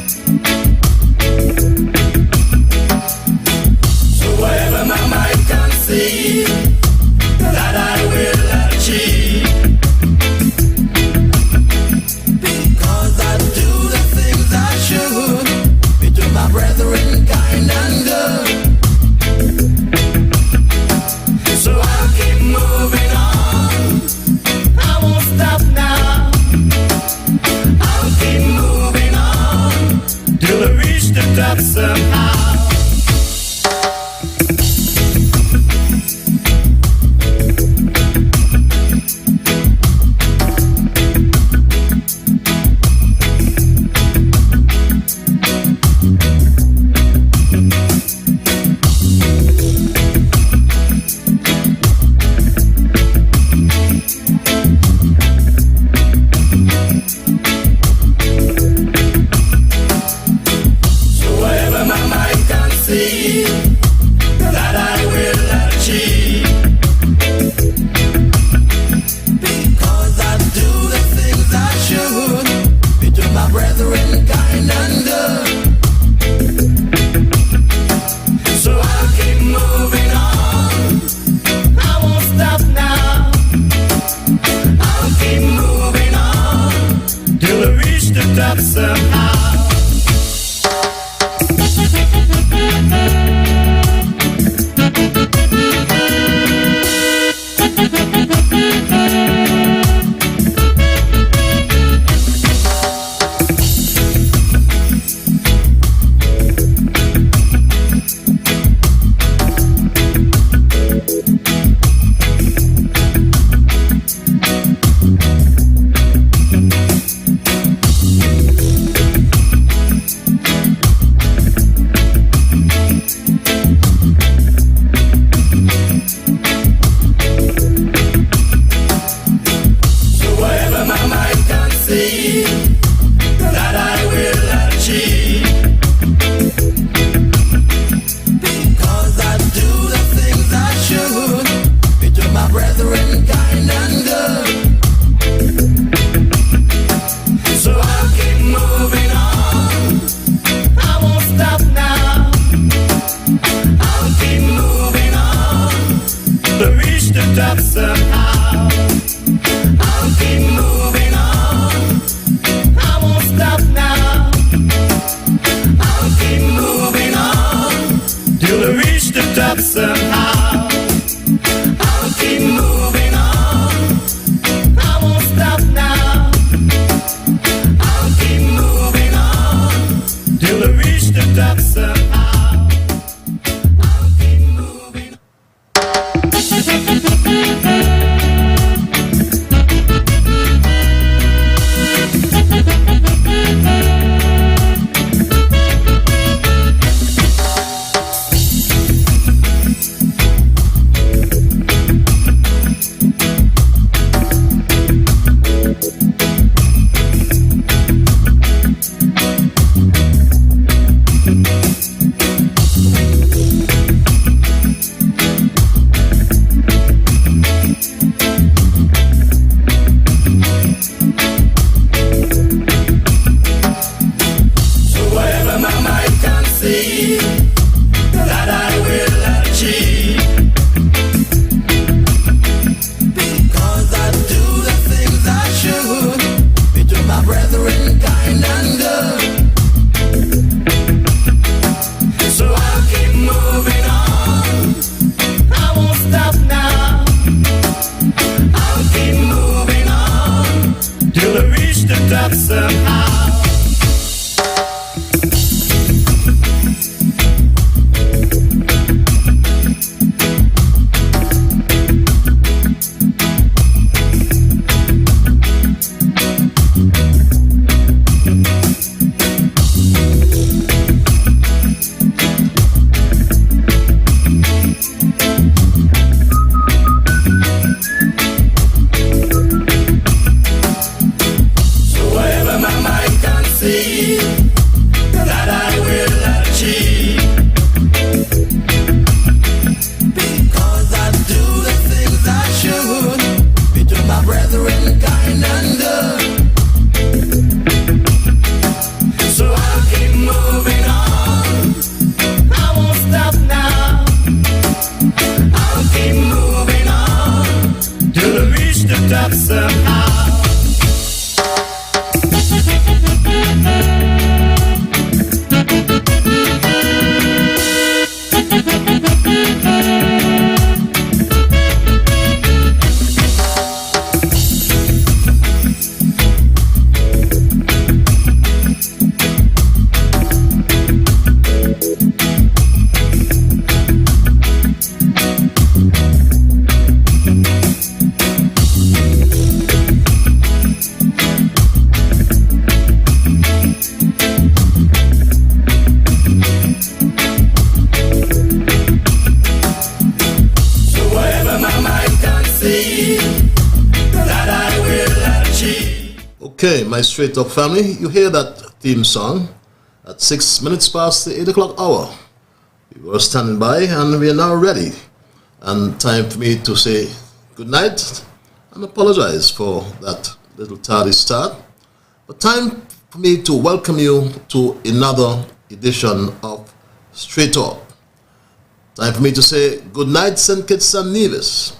So whatever my mind conceive, that I will achieve. Because I do the things I should, be to my brethren kind and good. So I'll keep moving on, I won't stop now. I'll keep moving on, till I reach the top somehow. That I will achieve. Because I do the things I should, be to my brethren kind and good. So I'll keep moving on, I won't stop now. I'll keep moving on, till I reach the top somehow. Okay, my Straight Talk family, you hear that theme song at 6 minutes past the 8 o'clock hour. We were standing by and we are now ready. And time for me to say good night and apologize for that little tardy start. But time for me to welcome you to another edition of Straight Talk. Time for me to say good night, St. Kitts and Nevis.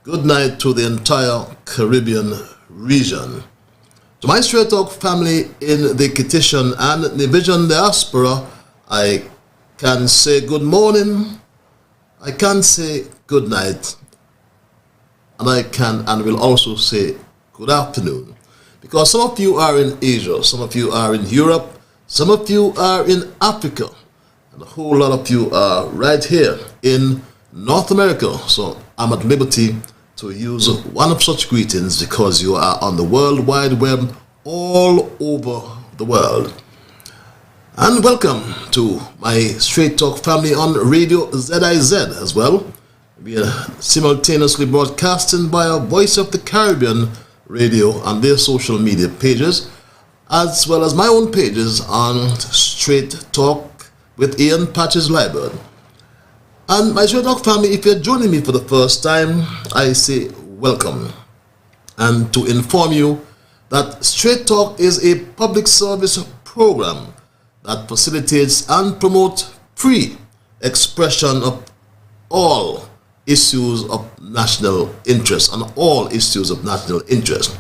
Good night to the entire Caribbean region. To my Straight Talk family in the Kittitian and Nevisian diaspora, I can say good morning, I can say good night, and I can and will also say good afternoon. Because some of you are in Asia, some of you are in Europe, some of you are in Africa, and a whole lot of you are right here in North America. So I'm at liberty to use one of such greetings because you are on the World Wide Web all over the world. And welcome to my Straight Talk family on Radio ZIZ as well. We are simultaneously broadcasting via Voice of the Caribbean radio on their social media pages, as well as my own pages on Straight Talk with Ian Patches Liburd. And my Straight Talk family, if you're joining me for the first time, I say welcome. And to inform you that Straight Talk is a public service program that facilitates and promotes free expression of all issues of national interest and all issues of national interest,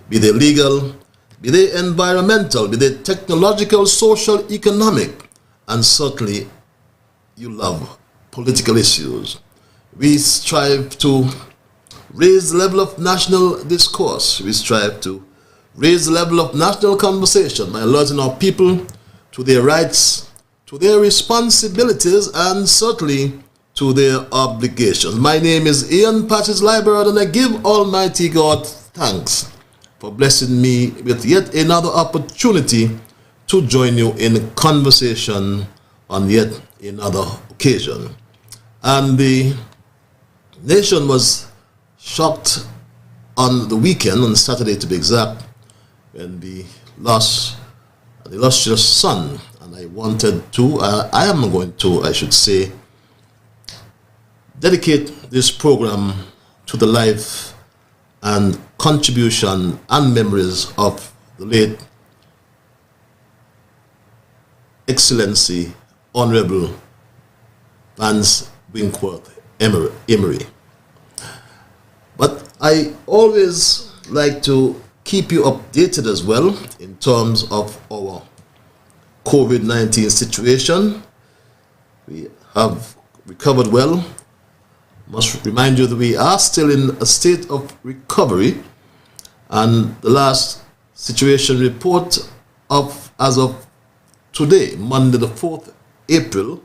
be they legal, be they environmental, be they technological, social, economic, and certainly you love political issues. We strive to raise the level of national discourse. We strive to raise the level of national conversation by alerting our people to their rights, to their responsibilities, and certainly to their obligations. My name is Ian Patches Liburd, and I give Almighty God thanks for blessing me with yet another opportunity to join you in conversation on yet another occasion. And the nation was shocked on the weekend, on Saturday to be exact, when we lost an illustrious son. And I wanted to, I am going to, I should say, dedicate this program to the life and contribution and memories of the late Excellency Honorable Vance Winkworth Amory. But I always like to keep you updated as well in terms of our COVID-19 situation. We have recovered well. Must remind you that we are still in a state of recovery, and the last situation report as of today, Monday the 4th April,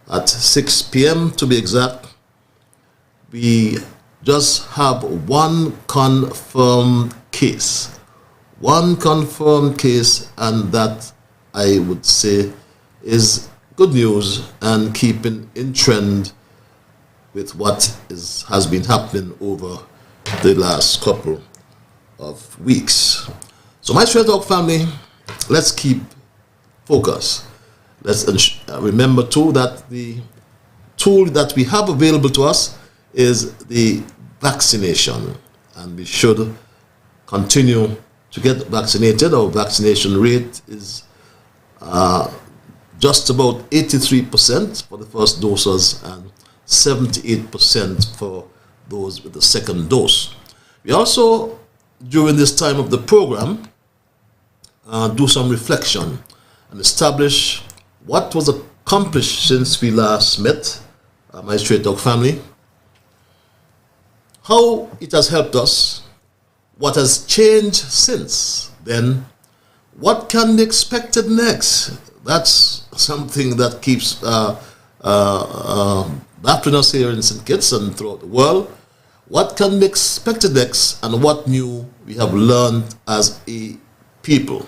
at 6 p.m. to be exact, we just have one confirmed case. One confirmed case, and that I would say is good news and keeping in trend with what has been happening over the last couple of weeks. So my Straight Talk family, let's keep focus. Let's remember too that the tool that we have available to us is the vaccination, and we should continue to get vaccinated. Our vaccination rate is just about 83% for the first doses and 78% for those with the second dose. We also, during this time of the program, do some reflection and establish what was accomplished since we last met, my Straight Talk family, how it has helped us, what has changed since then, what can be expected next. That's something that keeps baffling us here in St. Kitts and throughout the world. What can be expected next, and what new we have learned as a people.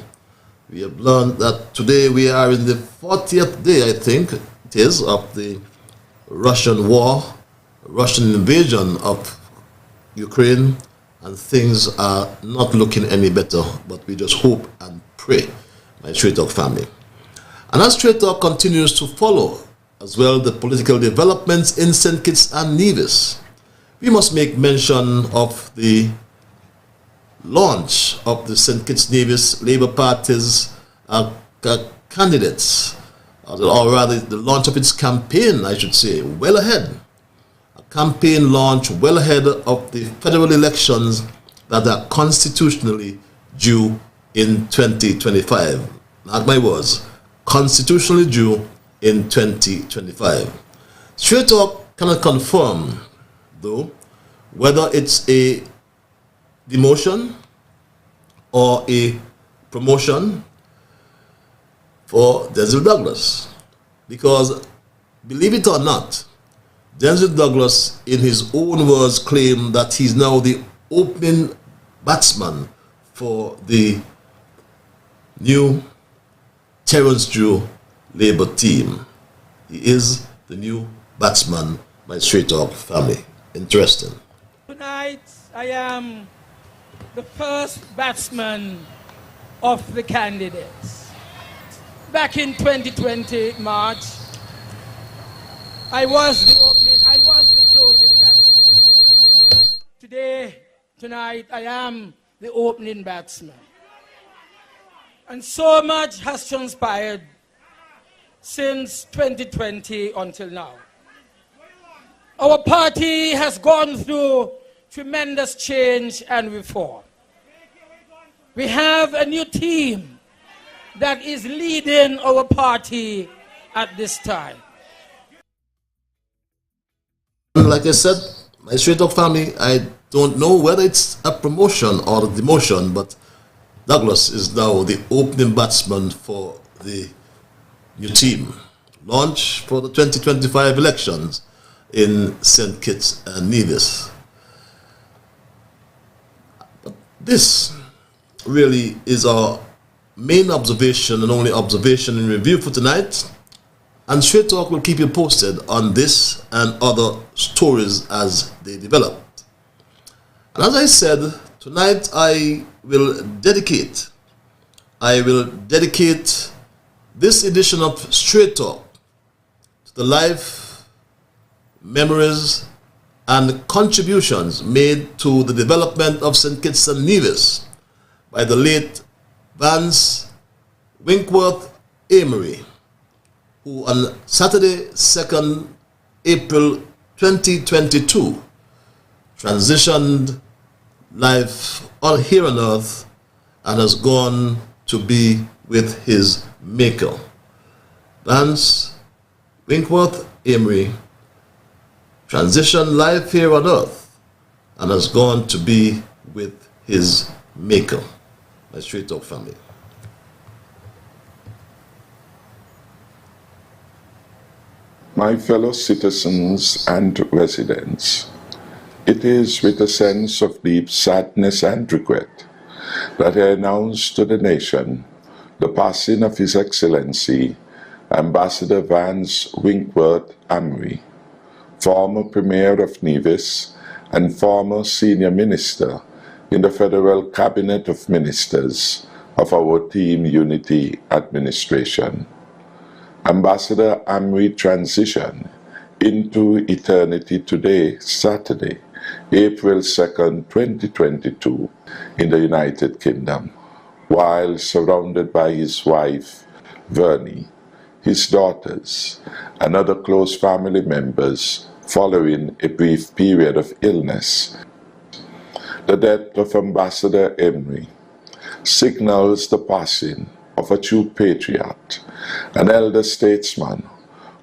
We have learned that today we are in the 40th day, I think it is, of the Russian war, Russian invasion of Ukraine and things are not looking any better, but we just hope and pray, my Straight Talk family. And as Straight Talk continues to follow as well the political developments in St. Kitts and Nevis, we must make mention of the launch of the St. Kitts Nevis Labour Party's candidates, or rather the launch of its campaign, I should say, well ahead. A campaign launch well ahead of the federal elections that are constitutionally due in 2025. Not my words, constitutionally due in 2025. Straight Talk cannot confirm, though, whether it's a demotion or a promotion for Denzel Douglas, because believe it or not, Denzel Douglas in his own words claimed that he's now the opening batsman for the new Terence Drew Labour team. He is the new batsman, my Straight Talk family. Interesting. Tonight I am the first batsman of the candidates. Back in 2020, March, I was the closing batsman. Tonight, I am the opening batsman. And so much has transpired since 2020 until now. Our party has gone through tremendous change and reform. We have a new team that is leading our party at this time. Like I said, my Straight Talk family, I don't know whether it's a promotion or a demotion, but Douglas is now the opening batsman for the new team. Launch for the 2025 elections in St. Kitts and Nevis. But this really is our main observation and only observation in review for tonight, and Straight Talk will keep you posted on this and other stories as they develop. And as I said, tonight I will dedicate this edition of Straight Talk to the life, memories, and contributions made to the development of St. Kitts and Nevis by the late Vance Winkworth Amory, who on Saturday, 2nd April 2022, transitioned life on here on earth and has gone to be with his maker. Vance Winkworth Amory transitioned life here on earth and has gone to be with his maker. My Straight Talk family. My fellow citizens and residents, it is with a sense of deep sadness and regret that I announce to the nation the passing of His Excellency Ambassador Vance Winkworth Amory, former Premier of Nevis and former Senior Minister in the Federal Cabinet of Ministers of our Team Unity Administration. Ambassador Amory transitioned into eternity today, Saturday, April 2nd, 2022, in the United Kingdom, while surrounded by his wife, Vernie, his daughters, and other close family members following a brief period of illness. The death of Ambassador Amory signals the passing of a true patriot, an elder statesman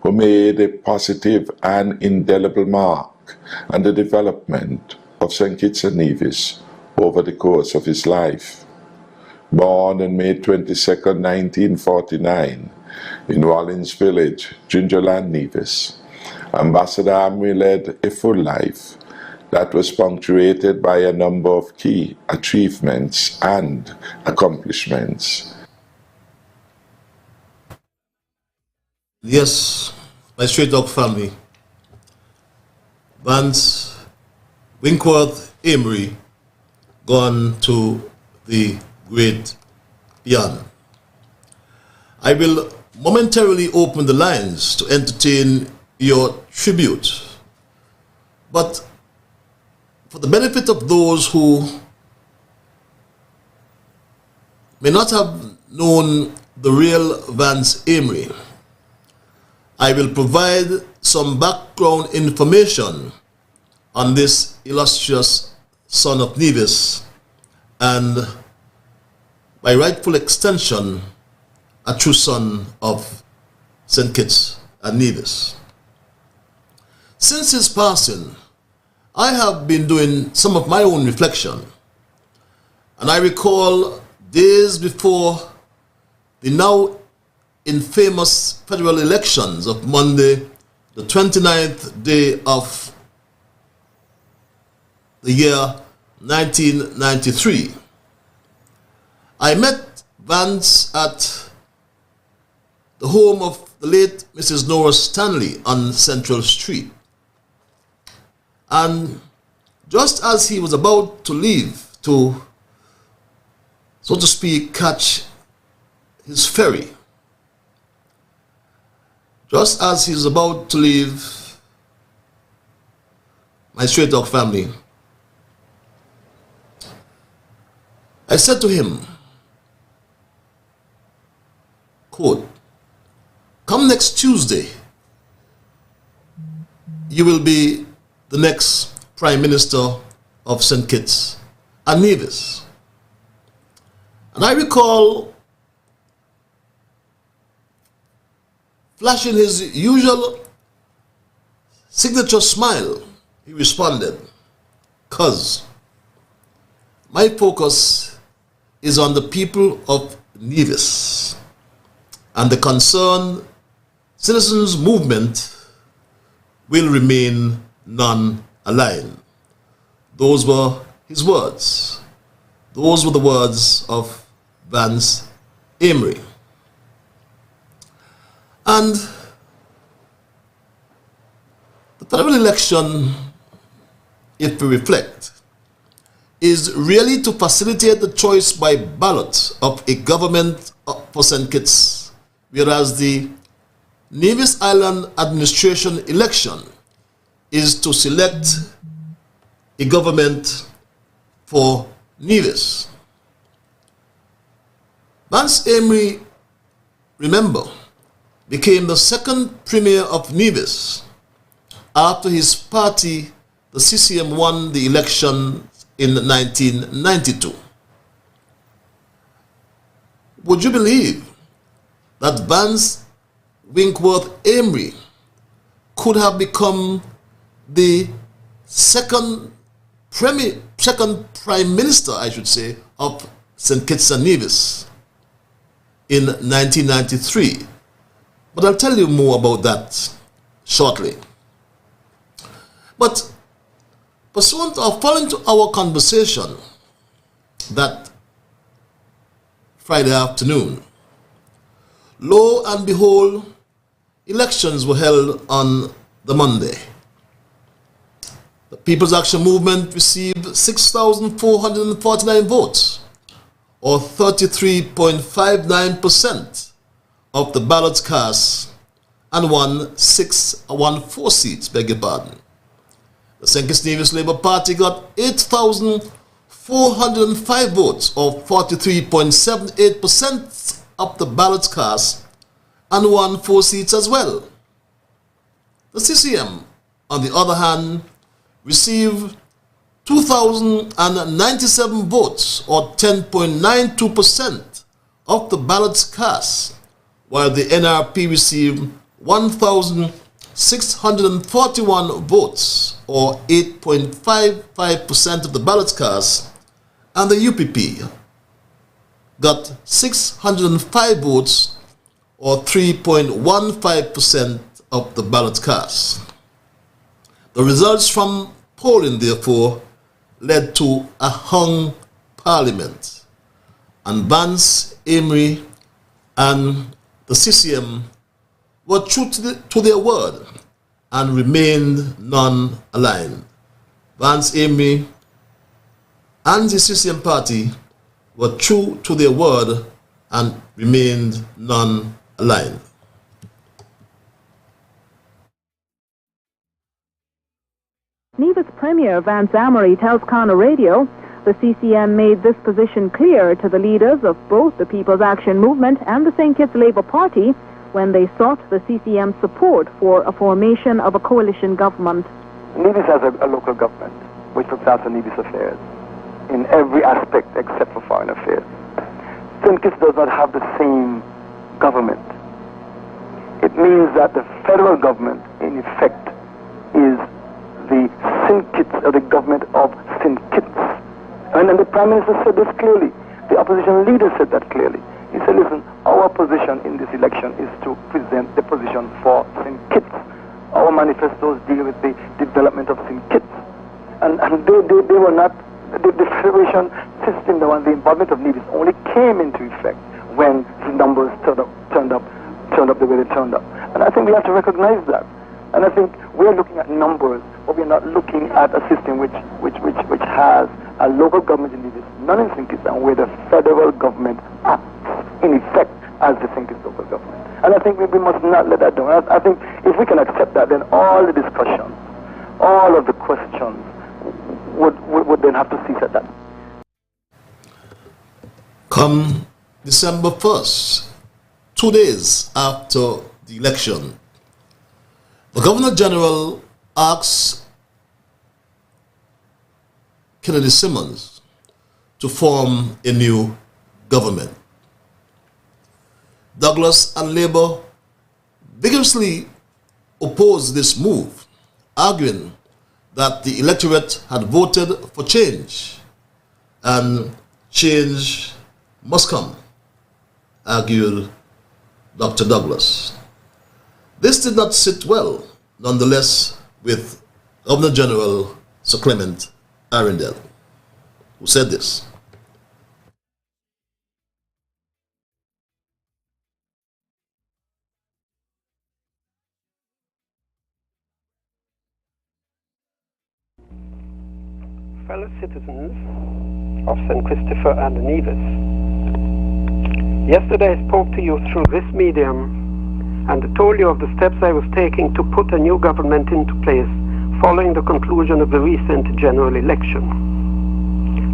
who made a positive and indelible mark on the development of St. Kitts and Nevis over the course of his life. Born on May 22, 1949, in Rollins Village, Gingerland, Nevis, Ambassador Amory led a full life that was punctuated by a number of key achievements and accomplishments. Yes, my Straight Talk family, Vance Winkworth Amory gone to the great beyond. I will momentarily open the lines to entertain your tribute, but for the benefit of those who may not have known the real Vance Amory, I will provide some background information on this illustrious son of Nevis and, by rightful extension, a true son of St. Kitts and Nevis. Since his passing, I have been doing some of my own reflection, and I recall days before the now infamous federal elections of Monday, the 29th day of the year 1993. I met Vance at the home of the late Mrs. Nora Stanley on Central Street. And just as he was about to leave to, so to speak, catch his ferry, just as he was about to leave my Straight Talk family, I said to him, quote, "Come next Tuesday, you will be the next Prime Minister of St. Kitts and Nevis." And I recall flashing his usual signature smile. He responded, "'Cause my focus is on the people of Nevis and the concerned citizens movement will remain non-aligned." Those were his words. Those were the words of Vance Amory. And the federal election, if we reflect, is really to facilitate the choice by ballot of a government for St. Kitts, whereas the Nevis Island administration election is to select a government for Nevis. Vance Amory, remember, became the second premier of Nevis after his party, the CCM, won the election in 1992. Would you believe that Vance Winkworth Amory could have become the second prime minister, I should say, of St. Kitts and Nevis in 1993? But I'll tell you more about that shortly. But pursuant or following to our conversation that Friday afternoon, lo and behold, elections were held on the Monday. The People's Action Movement received 6,449 votes, or 33.59% of the ballots cast, and won 4 seats, beg your pardon. The St. Kitts Nevis Labour Party got 8,405 votes, or 43.78% of the ballots cast, and won 4 seats as well. The CCM, on the other hand, received 2,097 votes, or 10.92% of the ballots cast, while the NRP received 1,641 votes, or 8.55% of the ballots cast, and the UPP got 605 votes, or 3.15% of the ballots cast. The results from polling, therefore, led to a hung parliament, and Vance Amory and the CCM were true to their word and remained non-aligned. Vance Amory and the CCM party were true to their word and remained non-aligned. Nevis Premier Vance Amory tells Connor Radio the CCM made this position clear to the leaders of both the People's Action Movement and the St. Kitts Labour Party when they sought the CCM's support for a formation of a coalition government. Nevis has a local government which looks after Nevis affairs in every aspect except for foreign affairs. St. Kitts does not have the same government. It means that the federal government, in effect, is the St. Kitts, or the government of St. Kitts. And then the Prime Minister said this clearly. The opposition leader said that clearly. He said, listen, our position in this election is to present the position for St. Kitts. Our manifestos deal with the development of St. Kitts. And they were not, the federation system, the involvement of Nevis only came into effect when the numbers turned up the way they turned up. And I think we have to recognize that. And I think we're looking at numbers, but we're not looking at a system which has a local government in Nevis, none in St. Kitts, and where the federal government acts in effect as the St. Kitts local government. And I think we must not let that down. I think if we can accept that, then all the discussions, all of the questions would then have to cease at that. Come December 1st, 2 days after the election, the Governor General asks Kennedy Simmons to form a new government. Douglas and Labour vigorously opposed this move, arguing that the electorate had voted for change and change must come, argued Dr. Douglas. This did not sit well, nonetheless, with Governor General Sir Clement Arundel, who said this. Fellow citizens of St. Christopher and Nevis, yesterday I spoke to you through this medium and told you of the steps I was taking to put a new government into place following the conclusion of the recent general election.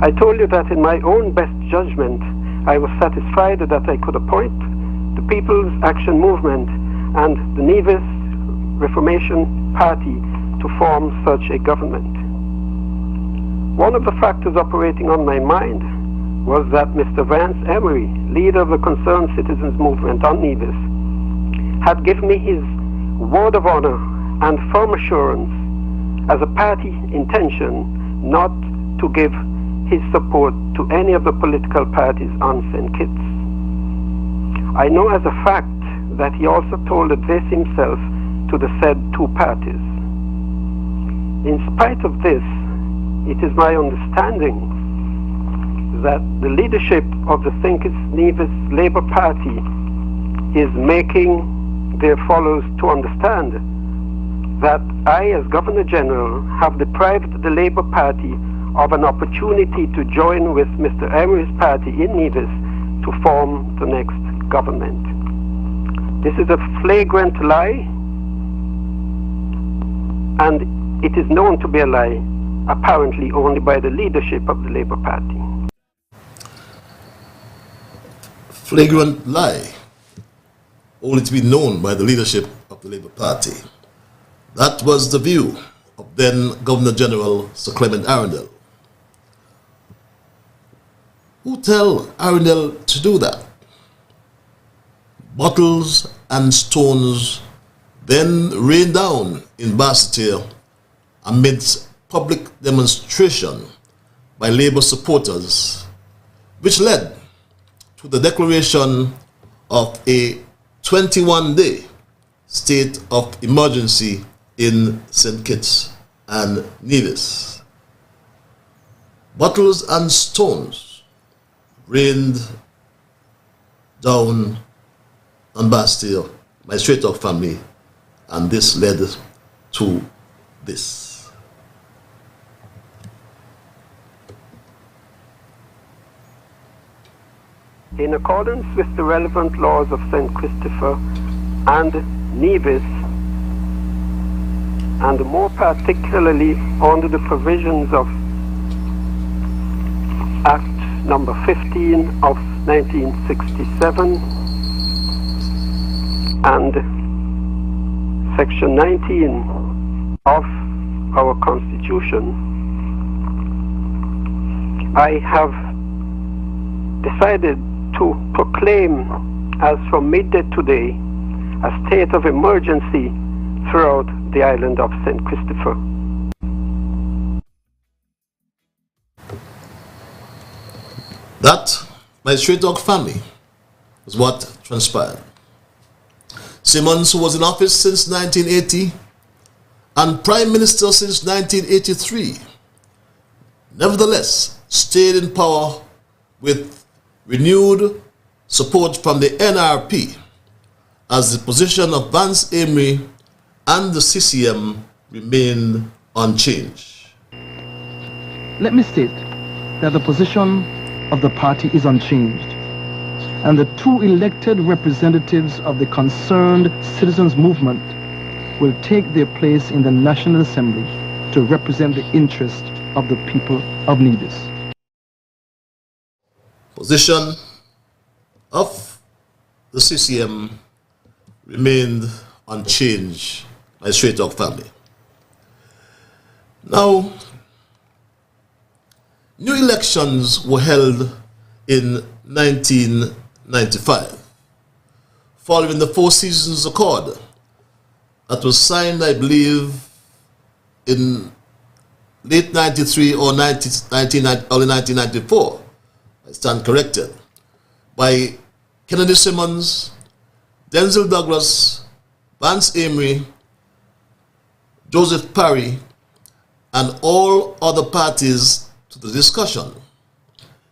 I told you that in my own best judgment, I was satisfied that I could appoint the People's Action Movement and the Nevis Reformation Party to form such a government. One of the factors operating on my mind was that Mr. Vance Amory, leader of the Concerned Citizens Movement on Nevis, had given me his word of honor and firm assurance as a party intention not to give his support to any of the political parties on St. Kitts. I know as a fact that he also told this himself to the said two parties. In spite of this, it is my understanding that the leadership of the St. Kitts Nevis Labour Party is making their followers to understand that I, as Governor General, have deprived the Labour Party of an opportunity to join with Mr. Amory's party in Nevis to form the next government. This is a flagrant lie, and it is known to be a lie, apparently only by the leadership of the Labour Party. Flagrant lie, only to be known by the leadership of the Labour Party. That was the view of then Governor General Sir Clement Arundel. Who tell Arundel to do that? Bottles and stones then rained down in Basseterre amidst public demonstration by Labour supporters, which led to the declaration of a 21-day state of emergency in St. Kitts and Nevis. Bottles and stones rained down on Basseterre, my straight-up family, and this led to this. in accordance with the relevant laws of St. Christopher and Nevis, and more particularly under the provisions of Act number 15 of 1967 and Section 19 of our Constitution, I have decided to proclaim as from midday today a state of emergency throughout the island of St. Christopher. That, my straight dog family, is what transpired. Simmons, who was in office since 1980 and Prime Minister since 1983, nevertheless stayed in power with renewed support from the NRP, as the position of Vance Amory and the CCM remained unchanged. Let me state that the position of the party is unchanged, and the two elected representatives of the concerned citizens movement will take their place in the National Assembly to represent the interest of the people of Nevis. Position of the CCM remained unchanged, my straight dog family. Now, new elections were held in 1995, following the Four Seasons Accord that was signed, I believe, in late 93 or early 1994, I stand corrected, by Kennedy Simmons, Denzel Douglas, Vance Amory, Joseph Parry, and all other parties to the discussion.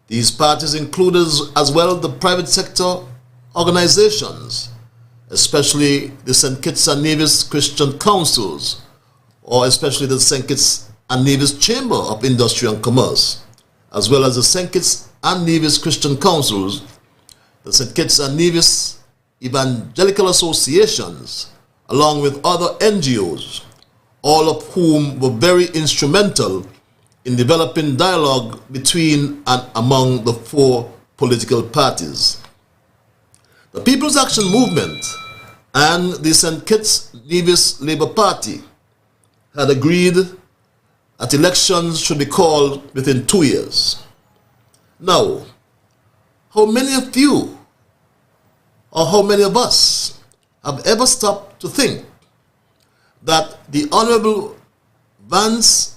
These parties included as well the private sector organizations, especially the St. Kitts and Nevis Christian Councils, or especially the St. Kitts and Nevis Chamber of Industry and Commerce, as well as the St. Kitts and Nevis Christian Councils, the St. Kitts and Nevis Evangelical Associations, along with other NGOs, all of whom were very instrumental in developing dialogue between and among the four political parties. The People's Action Movement and the St. Kitts Nevis Labour Party had agreed that elections should be called within 2 years. Now, how many of you or how many of us have ever stopped to think that the Honorable Vance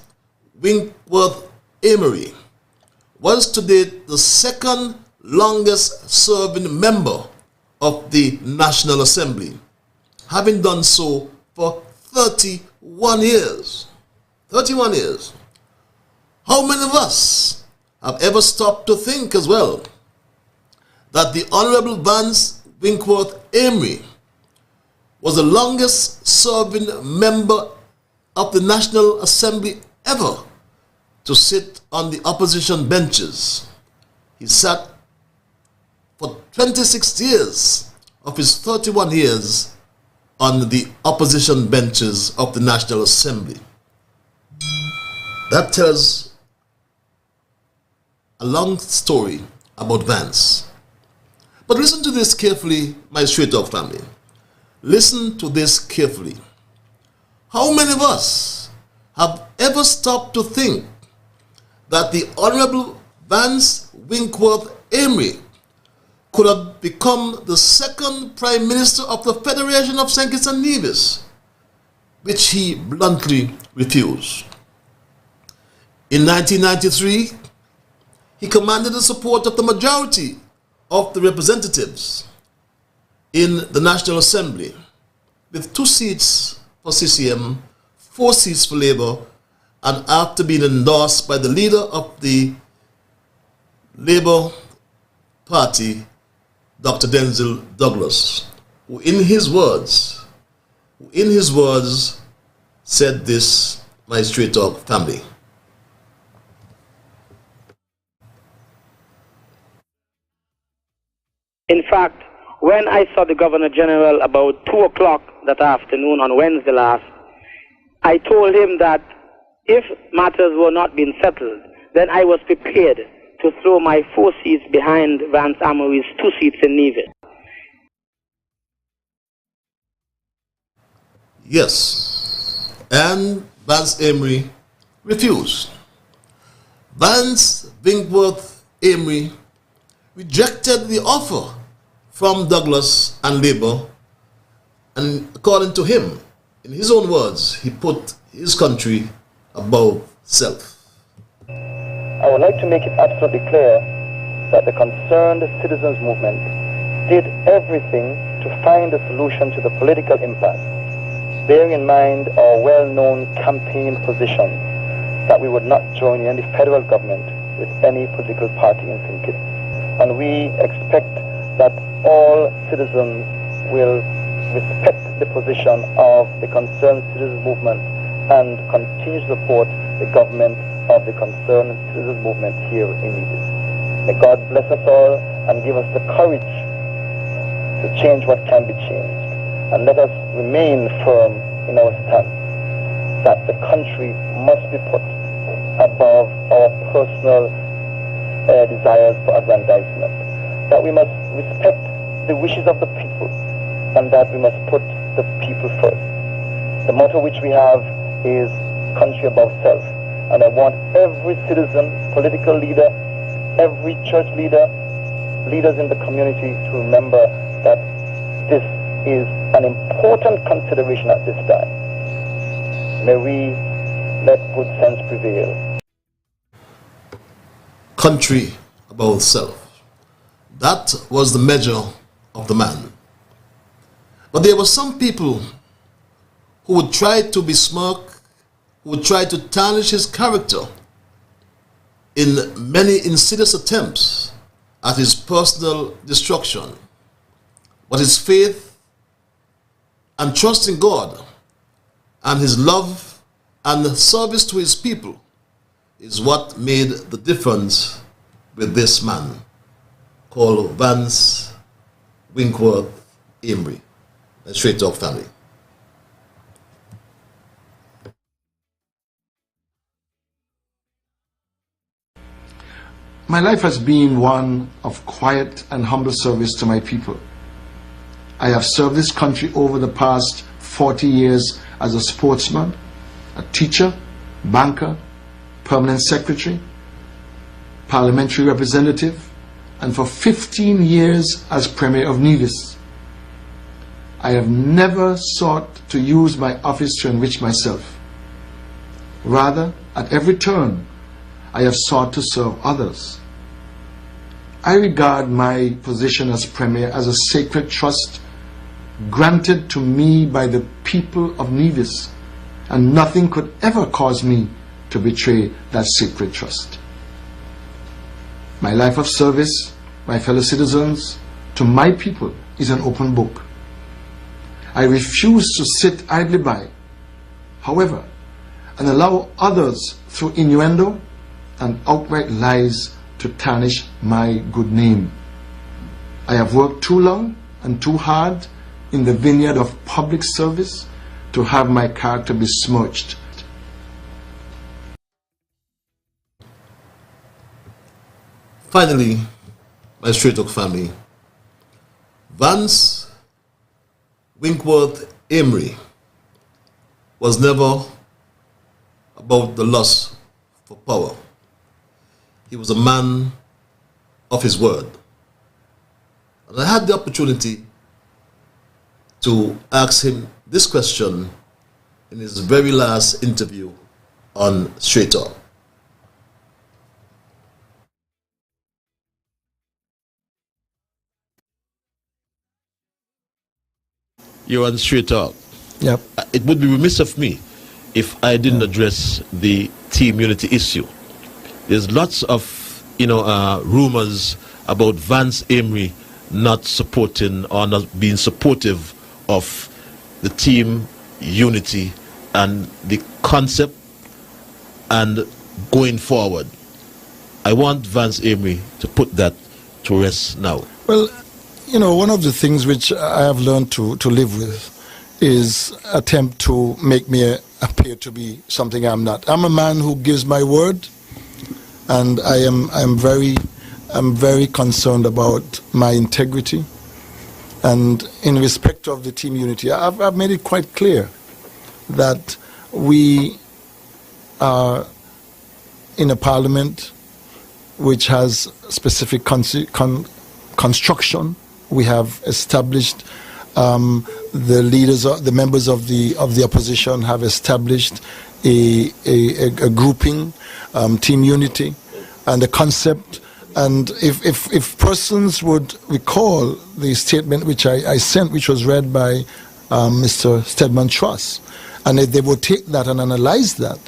Winkworth Amory was to date the second longest serving member of the National Assembly, having done so for 31 years. 31 years. How many of us have ever stopped to think as well that the Honorable Vance Winkworth Amory was the longest serving member of the National Assembly ever to sit on the opposition benches? He sat for 26 years of his 31 years on the opposition benches of the National Assembly. That tells a long story about Vance. But listen to this carefully, my straight dog family. Listen to this carefully. How many of us have ever stopped to think that the Honorable Vance Winkworth Amory could have become the second Prime Minister of the Federation of St. Kitts and Nevis, which he bluntly refused? In 1993, he commanded the support of the majority of the representatives in the National Assembly, with 2 seats for CCM, 4 seats for Labour, and after being endorsed by the leader of the Labour Party, Dr. Denzel Douglas, who in his words said this, my straight dog family. In fact, when I saw the Governor General about 2 o'clock that afternoon on Wednesday last, I told him that if matters were not being settled, then I was prepared to throw my 4 seats behind Vance Amory's 2 seats in Nevis. Yes, and Vance Amory refused. Vance Winkworth Amory rejected the offer from Douglas and Labour, and according to him, in his own words, he put his country above self. I would like to make it absolutely clear that the concerned citizens movement did everything to find a solution to the political impasse, bearing in mind our well-known campaign position that we would not join any federal government with any political party in St. Kitts. And we expect that all citizens will respect the position of the concerned citizens movement and continue to support the government of the concerned citizens movement here in Nevis. May God bless us all and give us the courage to change what can be changed. And let us remain firm in our stance that the country must be put above our personal desires for aggrandizement. That we must respect the wishes of the people and that we must put the people first. The motto which we have is country above self. And I want every citizen, political leader, every church leader, leaders in the community to remember that this is an important consideration at this time. May we let good sense prevail. Country above self. That was the measure of the man. But there were some people who would try to besmirk, who would try to tarnish his character in many insidious attempts at his personal destruction. But his faith and trust in God and his love and service to his people is what made the difference with this man called Vance Winkworth Amory. Let's straight talk family. My life has been one of quiet and humble service to my people. I have served this country over the past 40 years as a sportsman, a teacher, banker, permanent secretary, parliamentary representative, and for 15 years as Premier of Nevis. I have never sought to use my office to enrich myself. Rather, at every turn, I have sought to serve others. I regard my position as Premier as a sacred trust granted to me by the people of Nevis, and nothing could ever cause me to betray that sacred trust. My life of service, my fellow citizens, to my people is an open book. I refuse to sit idly by, however, and allow others through innuendo and outright lies to tarnish my good name. I have worked too long and too hard in the vineyard of public service to have my character besmirched. Finally, my straight talk family, Vance Winkworth Amory was never about the lust for power. He was a man of his word. And I had the opportunity to ask him this question in his very last interview on Straight Talk. You're on Straight Talk. Yep. It would be remiss of me if I didn't address the team unity issue. There's lots of, rumors about Vance Amory not supporting or not being supportive of the team unity and the concept and going forward. I want Vance Amory to put that to rest now. Well, one of the things which I have learned to live with is attempt to make me appear to be something I'm not. I'm a man who gives my word, and I'm very concerned about my integrity. And in respect of the team unity, I've made it quite clear that we are in a parliament which has specific construction. We have established the members of the opposition have established a grouping, team unity, and a concept. And if persons would recall the statement which I sent, which was read by Mr. Stedman Truss, and if they would take that and analyze that,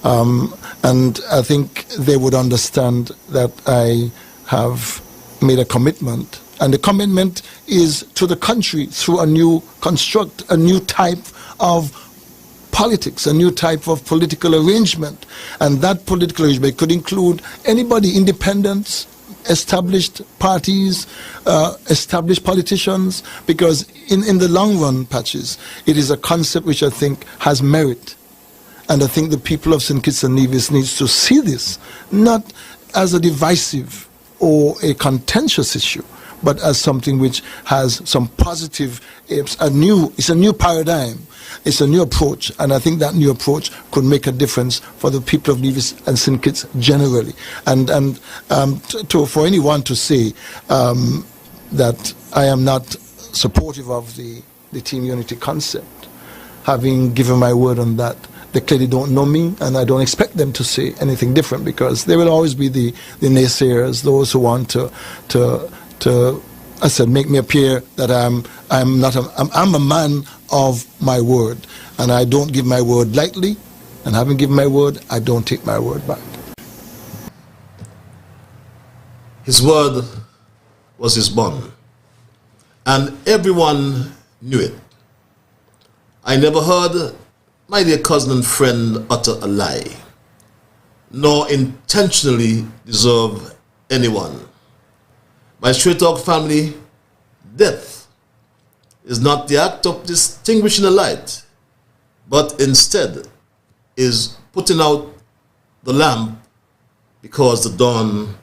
and I think they would understand that I have made a commitment. And the commitment is to the country through a new construct, a new type of politics, a new type of political arrangement. And that political arrangement could include anybody, independents, established parties, established politicians, because in the long run, Patches, it is a concept which I think has merit. And I think the people of St. Kitts and Nevis needs to see this, not as a divisive or a contentious issue, but as something which has some positive, it's a new paradigm, it's a new approach, and I think that new approach could make a difference for the people of Nevis and St. Kitts generally. And for anyone to say that I am not supportive of the team unity concept, having given my word on that, they clearly don't know me, and I don't expect them to say anything different, because there will always be the naysayers, those who want to I said, make me appear that I'm a man of my word, and I don't give my word lightly, and having given my word, I don't take my word back. His word was his bond, and everyone knew it. I never heard my dear cousin and friend utter a lie, nor intentionally deserve anyone. My straight talk family, death is not the act of extinguishing a light, but instead is putting out the lamp because the dawn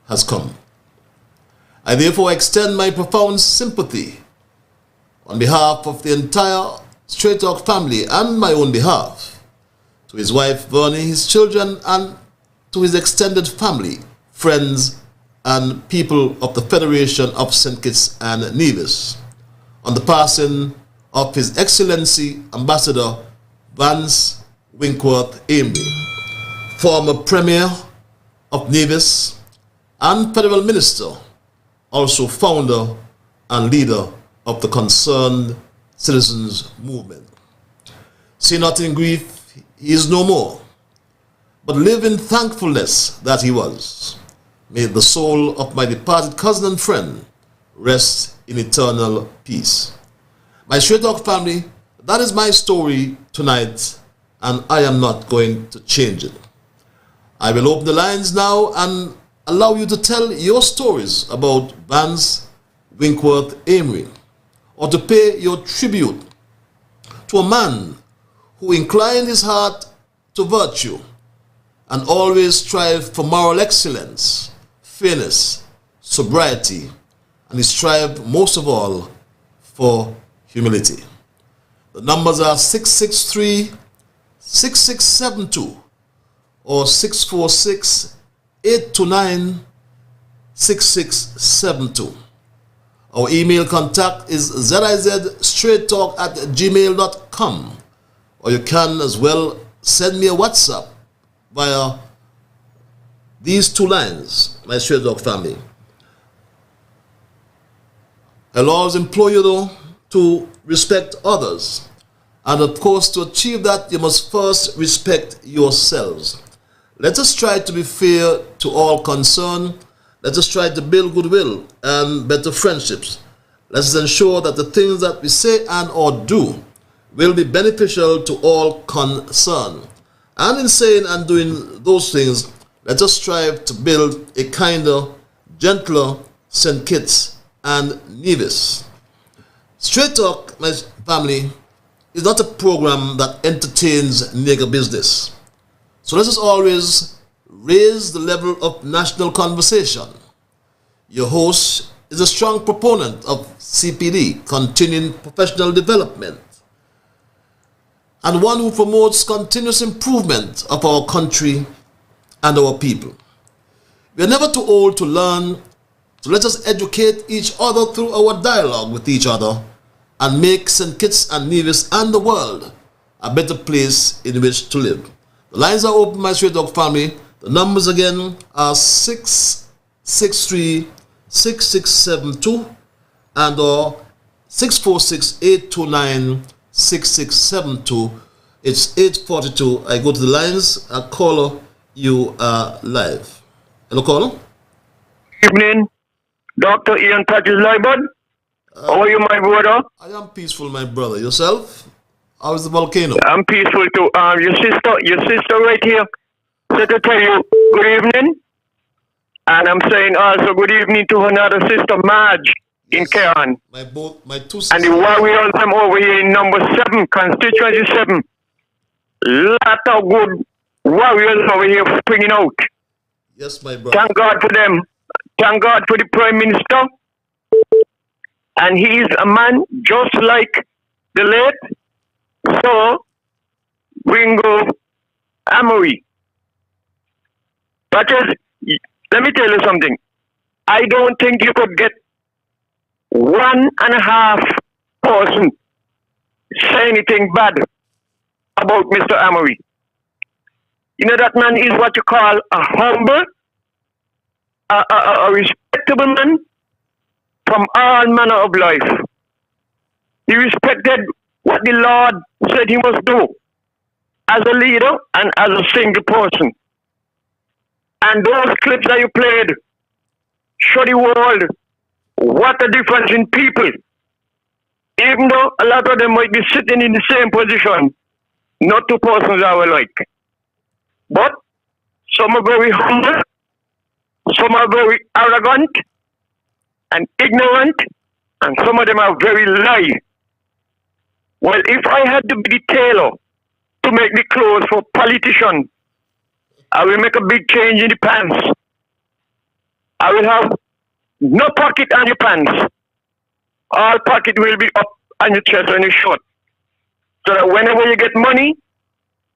has come. I therefore extend my profound sympathy on behalf of the entire Straight Talk family and my own behalf to his wife Vernie, his children, and to his extended family, friends, and people of the Federation of St. Kitts and Nevis on the passing of His Excellency Ambassador Vance Winkworth Amory, former Premier of Nevis and Federal Minister, also founder and leader of the Concerned Citizens Movement. See not in grief, he is no more, but live in thankfulness that he was. May the soul of my departed cousin and friend rest in eternal peace. My Straight Talk family, that is my story tonight, and I am not going to change it. I will open the lines now and allow you to tell your stories about Vance Winkworth Amory, or to pay your tribute to a man who inclined his heart to virtue and always strived for moral excellence, fairness, sobriety, and he strived most of all for humility. The numbers are 663-6672 or 646-829-6672. Our email contact is zizstraighttalk@gmail.com, or you can as well send me a WhatsApp via these two lines, my Straight Talk family. I'll always implore you though to respect others, and of course to achieve that you must first respect yourselves. Let us try to be fair to all concerned. Let us try to build goodwill and better friendships. Let us ensure that the things that we say and or do will be beneficial to all concerned. And in saying and doing those things, let us strive to build a kinder, gentler St. Kitts and Nevis. Straight Talk, my family, is not a program that entertains nigger business. So let us always raise the level of national conversation. Your host is a strong proponent of CPD, continuing professional development, and one who promotes continuous improvement of our country and our people. We are never too old to learn, so let us educate each other through our dialogue with each other and make St. Kitts and Nevis and the world a better place in which to live. The lines are open, my Straight Talk family. The numbers again are 663-6672 and or 646-829-6672. It's 8:42. I go to the lines. Caller, you are live. Hello, caller. Evening, Dr. Ian Patches Liburd. How are you, my brother? I am peaceful, my brother. Yourself? How is the volcano? I'm peaceful too. Your sister right here said to tell you good evening. And I'm saying also good evening to another sister, Marge, in Cairn. My two sisters. And the warriors them over here in number 7, constituency 7. Lot of good warriors over here springing out. Yes, my brother. Thank God for them. Thank God for the Prime Minister. And he is a man just like the late Sir Amory. But let me tell you something. I don't think you could get 1.5 person say anything bad about Mr. Amory. You know, that man is what you call a humble, a respectable man from all manner of life. He respected what the Lord said he must do as a leader and as a single person. And those clips that you played show the world what a difference in people. Even though a lot of them might be sitting in the same position, not two persons are alike. But some are very humble, some are very arrogant and ignorant, and some of them are very lie. Well, if I had to be the tailor to make the clothes for politicians, I will make a big change in the pants. I will have no pocket on your pants. All pocket will be up on your chest and your shirt. So that whenever you get money,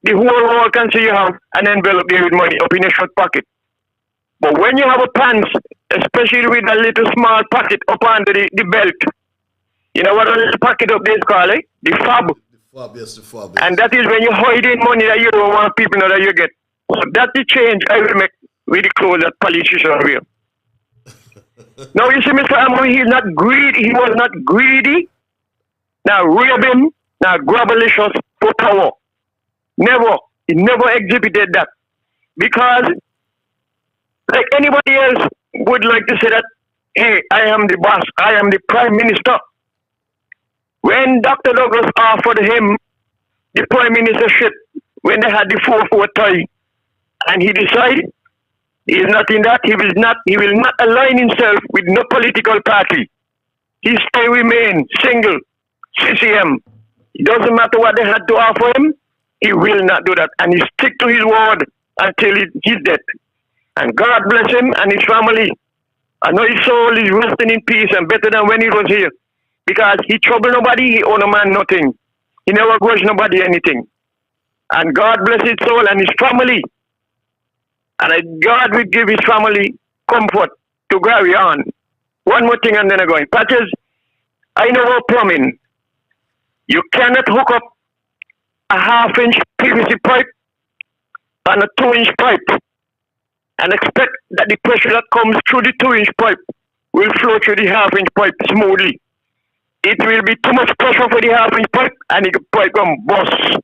the whole world can see you have an envelope there with money up in your shirt pocket. But when you have a pants, especially with a little small pocket up under the belt, you know what a little pocket up there is called, eh? The fob. The fob, yes, the fob. Yes. And that is when you hide in money that you don't want people to know that you get. So that's the change I will make with the clothes that politicians wear. Now you see, Mr. Amory, he's not greedy. He was not greedy. Now rob him. Now grabalicious for power. Never. He never exhibited that. Because like anybody else would like to say that, hey, I am the boss. I am the Prime Minister. When Dr. Douglas offered him the Prime Ministership, when they had the 4-4 tie, and he decided he is not in that, he will not align himself with no political party. He stay remain single, CCM. It doesn't matter what they had to offer him, he will not do that. And he stick to his word until his death. And God bless him and his family. I know his soul is resting in peace and better than when he was here. Because he trouble nobody, he owe no man nothing. He never grudge nobody anything. And God bless his soul and his family. And God will give his family comfort to carry on. One more thing and then I'm going. Patches, I know about plumbing. You cannot hook up a 1/2-inch PVC pipe and a 2-inch pipe and expect that the pressure that comes through the 2-inch pipe will flow through the 1/2-inch pipe smoothly. It will be too much pressure for the 1/2-inch pipe and the pipe can burst.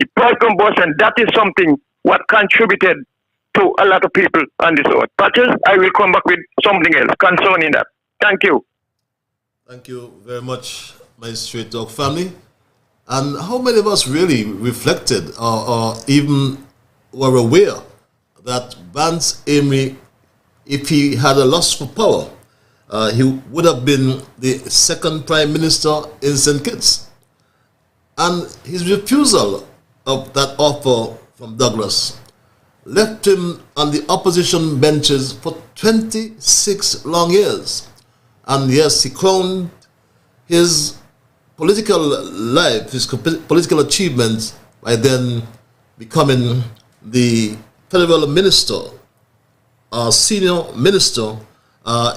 The pipe can burst, and that is something what contributed to a lot of people on this earth. Patches, I will come back with something else concerning that. Thank you. Thank you very much, my Straight Talk family. And how many of us really reflected or even were aware that Vance Amory, if he had a lust for power, he would have been the second Prime Minister in St. Kitts. And his refusal of that offer from Douglas left him on the opposition benches for 26 long years. And yes, he crowned his political life, his political achievements, by then becoming the federal minister, senior minister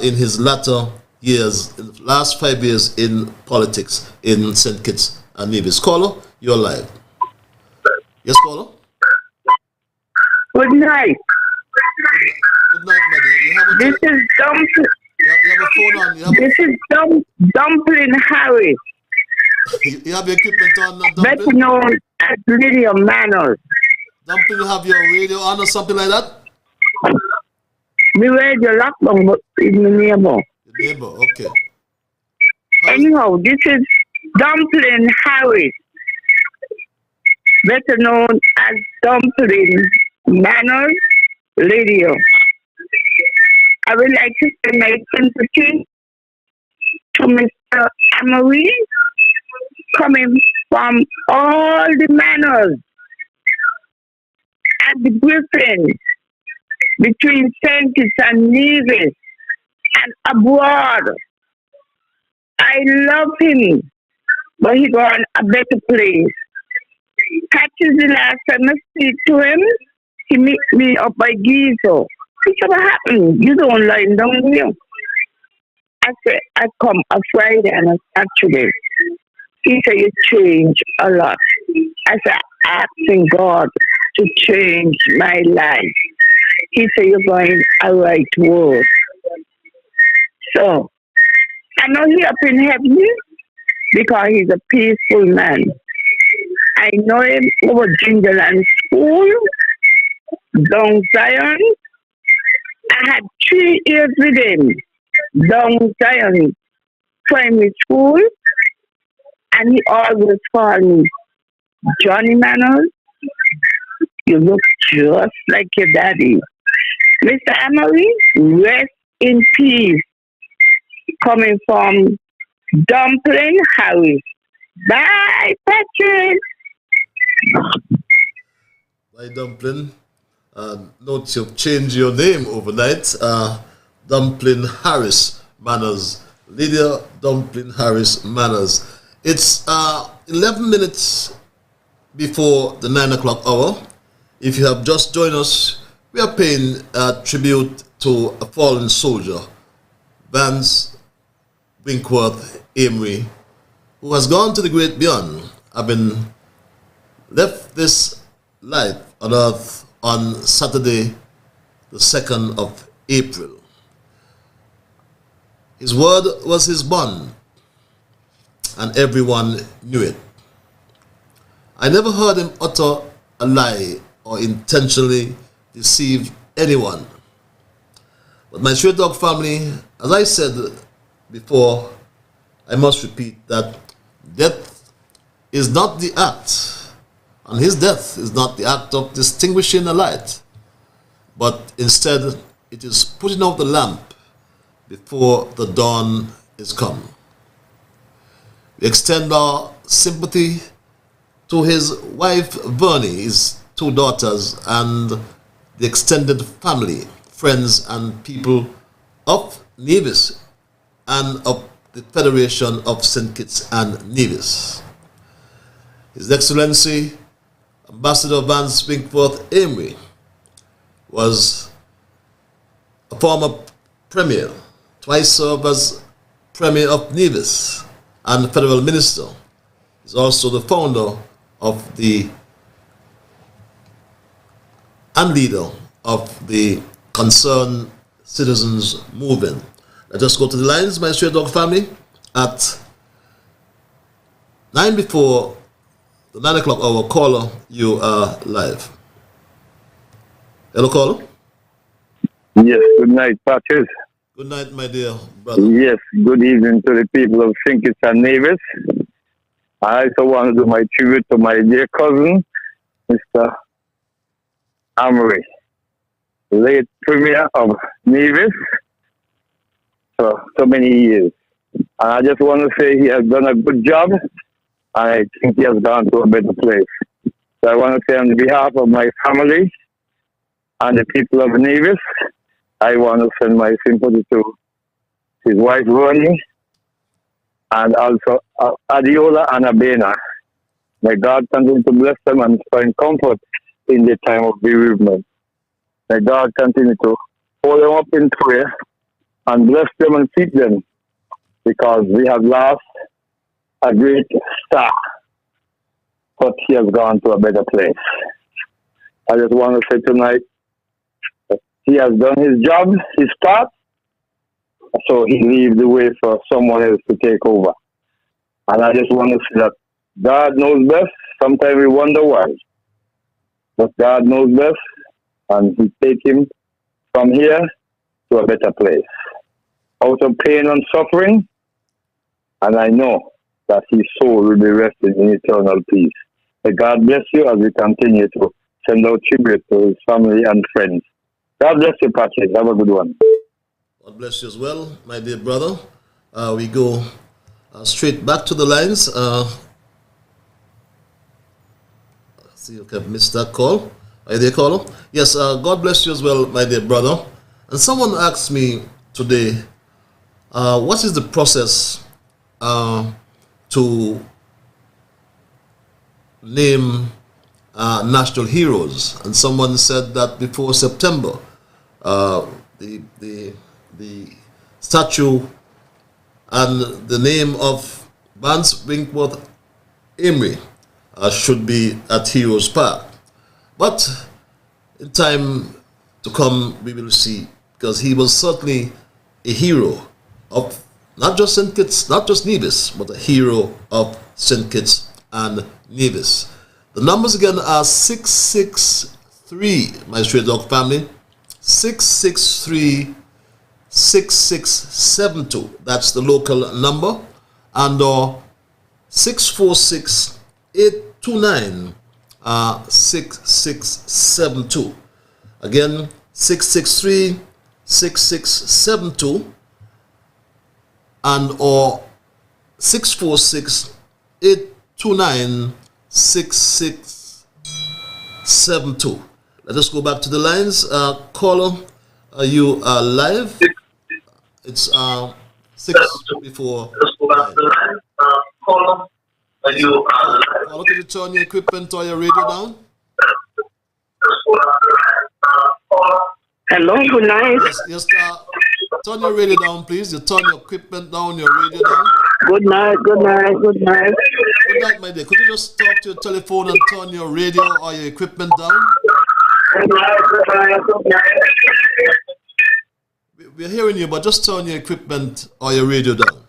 in his latter years, in the last 5 years in politics in St. Kitts and Nevis. Caller, you're live. Yes, caller? Good night. Good night, my dear. This is Dumpling. You have a phone on. This is Dumpling Harry. You have your equipment on, Dumpling? Better known as Lydia Manners. Dumpling, you have your radio on or something like that? We radio lockdown, but in the neighbor. The neighbor, okay. Anyhow, this is Dumpling Harry. Better known as Dumpling Manners Radio. I would like to send my sympathy to Mr. Amory, coming from all the manors at the Griffin between St. Kitts and Nevis and abroad. I love him, but he gone a better place. Catches the last time I speak to him, he meet me up by Gizo. Which ever happened? You don't lie down here. I said, I come a Friday and a Saturday. He said, you change a lot. I said, asking God to change my life. He said, you're going a right word. So, I know he up in heaven because he's a peaceful man. I know him over Jingle School, down Zion. I had 3 years with him, down Zion Primary School, and he always called me, Johnny Manners, you look just like your daddy. Mr. Amory, rest in peace. Coming from Dumpling Harry. Bye, Patrick. Bye, Dumpling. Note you've changed your name overnight. Dumpling Harris Manners. Lydia Dumpling Harris Manners. It's 11 minutes before the 9 o'clock hour. If you have just joined us, we are paying tribute to a fallen soldier, Vance Winkworth Amory, who has gone to the great beyond, having left this life on earth on Saturday, the 2nd of April. His word was his bond, and everyone knew it. I never heard him utter a lie or intentionally deceive anyone. But my Stray Dog family, as I said before, I must repeat that death is not the act, and his death is not the act of distinguishing a light, but instead it is putting out the lamp before the dawn is come. We extend our sympathy to his wife Vernie, his 2 daughters, and the extended family, friends and people of Nevis and of the Federation of St. Kitts and Nevis. His Excellency Ambassador Vance Winkworth Amory was a former Premier, twice served as Premier of Nevis and Federal Minister. He's also the founder of the and leader of the Concerned Citizens Movement. Let us go to the lines, my Stray Dog family, at 9 before the 9 o'clock hour. Caller, you are live. Hello, caller. Yes, good night, Patrick. Good night, my dear brother. Yes, good evening to the people of St. Kitts and Nevis. I also want to do my tribute to my dear cousin, Mr. Amory, late Premier of Nevis, for so many years. And I just want to say he has done a good job, and I think he has gone to a better place. So I want to say on behalf of my family and the people of Nevis, I want to send my sympathy to his wife, Ronnie, and also Adiola and Abena. May God continue to bless them and find comfort in the time of bereavement. May God continue to hold them up in prayer and bless them and keep them, because we have lost a great star, but he has gone to a better place. I just want to say tonight that he has done his job, his part, so he leaves the way for someone else to take over. And I just want to say that God knows best. Sometimes we wonder why. But God knows best, and he take him from here to a better place, out of pain and suffering. And I know that his soul will be resting in eternal peace. May God bless you as we continue to send out tribute to his family and friends. God bless you, Patrick. Have a good one. God bless you as well, my dear brother. We go straight back to the lines. See if I missed that call. Are you there, caller? Yes, God bless you as well, my dear brother. And someone asked me today, what is the process to name national heroes? And someone said that before September, the statue and the name of Vance, Winkworth, Amory should be at Heroes Park. But in time to come, we will see, because he was certainly a hero of not just St. Kitts, not just Nevis, but a hero of St. Kitts and Nevis. The numbers again are 663, my Stray Dog family, 663 6672. That's the local number. And 646 829 6672. Again, 663 6672 and or 646 829 6672. Let us go back to the lines. Caller, you are live. It's 6 before. Let's go back to the line. Caller, you are live. Caller, could you turn your equipment or your radio down? Hello, good night. Yes, turn your radio down, please. You turn your equipment down, your radio down. Good night, good night, good night. Good night, my dear. Could you just talk to your telephone and turn your radio or your equipment down? Good night, good night, good night. We're hearing you, but just turn your equipment or your radio down.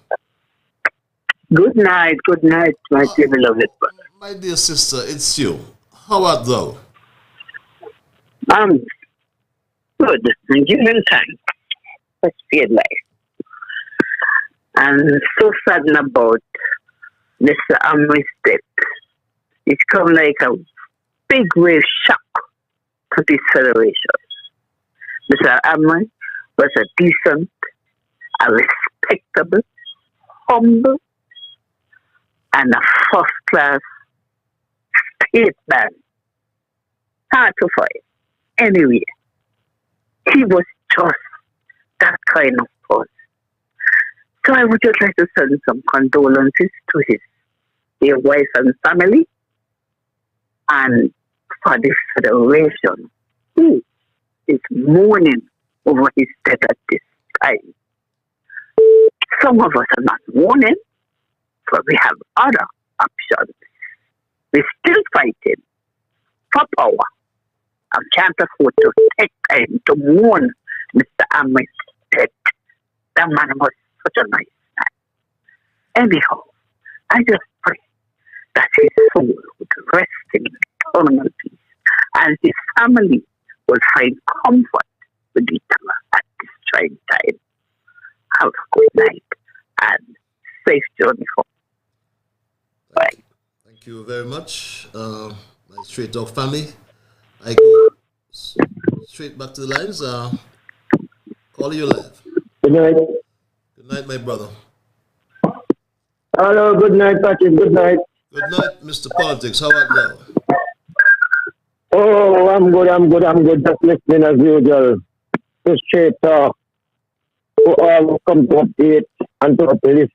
Good night, my dear beloved. My dear sister, it's you. How art thou? Good. I'm giving thanks for spared life. I'm so saddened about Mr. Amory's death. It's come like a big wave shock to this federation. Mr. Amory was a decent, a respectable, humble, and a first-class statesman. Hard to find. Anyway, he was just that kind of person. So I would just like to send some condolences to his dear wife and family, and for the federation who is mourning over his death at this time. Some of us are not mourning, but we have other options. We're still fighting for power and can't afford to take time to mourn Mr. Amory's death. That man was such a nice man. Anyhow, I just pray that his soul would rest in eternal peace and his family will find comfort with each other at this trying time. Have a good night and safe journey home. Bye. Thank you very much, my Straight Dog family. I go straight back to the lines. Call you live. Good night. Night, my brother. Hello, good night, Patrick. Good night. Good night, Mr. Politics. How art thou? Oh, I'm good. Just listening as usual. To straight talk. To all come to update and to uplift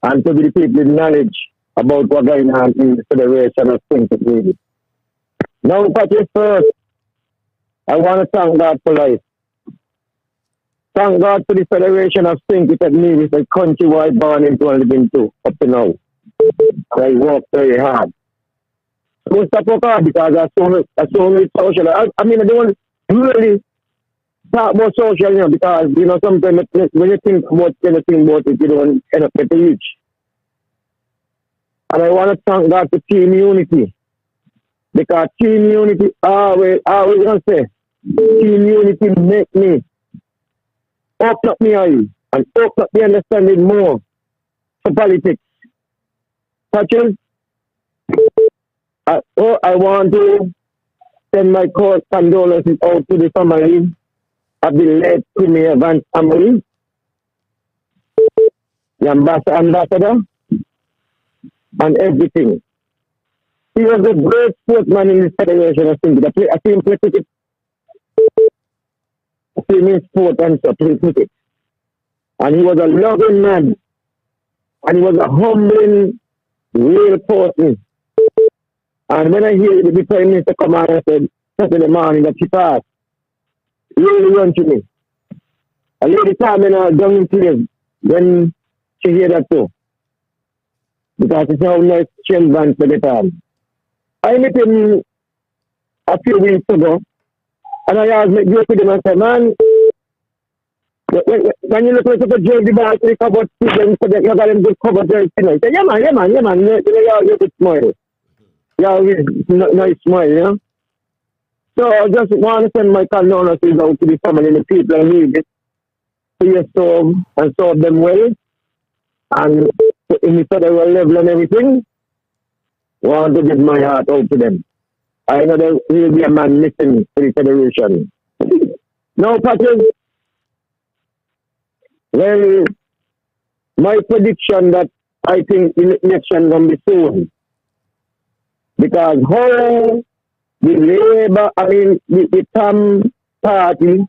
and to give people knowledge about what's going on in the Federation of Things of Nevis. Now, Patrick, first, I want to thank God for life. Thank God for the Federation of Think at Nevis, a country where I born into and living to up to now. I work very hard. Most of all, because I saw me social. I mean, I don't really talk about social, you know, because, you know, sometimes when you think about anything about it, you don't end up at the reach. And I want to thank God for team unity. Because team unity, always going to say, team unity make me open up my eyes and open up the understanding more for politics. Touches, I want to send my condolences out to the family of the late Premier Vance Amory, the ambassador, and everything. He was a great sportsman in this federation. I think I see him play cricket. I see him in sport and so play cricket. And he was a loving man. And he was a humbling, real person. And when I hear the Prime Minister come out and said, Saturday morning that she passed, he really run to me. I lay the time in her down in tears when she hear that too. Because it's how nice Shane Vance for the time. I met him a few weeks ago, and I asked me, joke with him and said, man, when you look like a jersey ball, you cover students, so that you got them good cover jersey. I said, yeah man, you know, you're a good smile. You always nice smile, you know. So I just want to send my condolences out to the family and the people who need it. So you serve and serve them well, and in the federal level and everything. Want to give my heart out to them. I know there will be a man missing to the Federation. Now, Patrick, well, my prediction that I think the election will be soon. Because how the Labour, the TAM party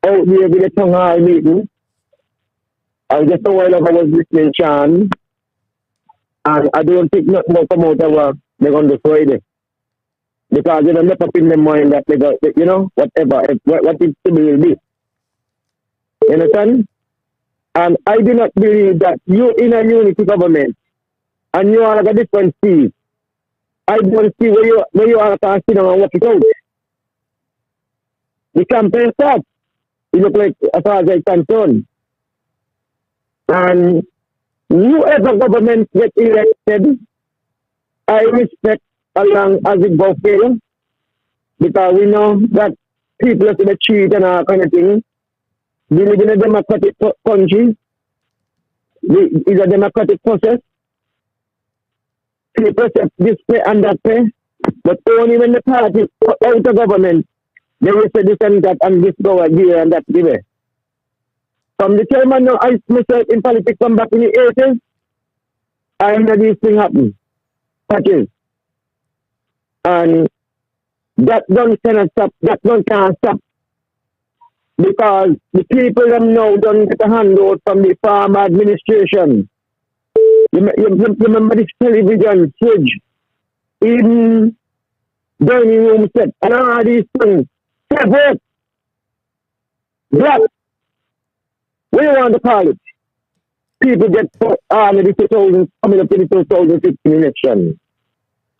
out there with the Shanghai meeting, I just a while ago I was listening to Chan, and I don't think nothing will come out of what they're going to do Friday. Because they don't make up in their mind that they got, you know, whatever, what it will be. You understand? And I do not believe that you in a unity government and you are like a different seat. I don't see where you are to sit down and work it out. The campaign starts. You look like as far as I can turn. And whoever government get elected, I respect along as it goes fail. Because we know that people are going to cheat and all kind of thing. We live in a democratic country. It's a democratic process. People accept this pay and that pay. But only when the party out of government, they will say this and that and this go here and that give it. From the time I myself in politics come back in the 80s, I know these things happen. Patches. And that don't cannot stop. That don't can't stop. Because the people them now don't get a handout from the farm administration. You remember this television, fridge, even dining room set, and all these things. Separate. Black. What do you want to call it? People get the 2000, coming up to the 2015 election.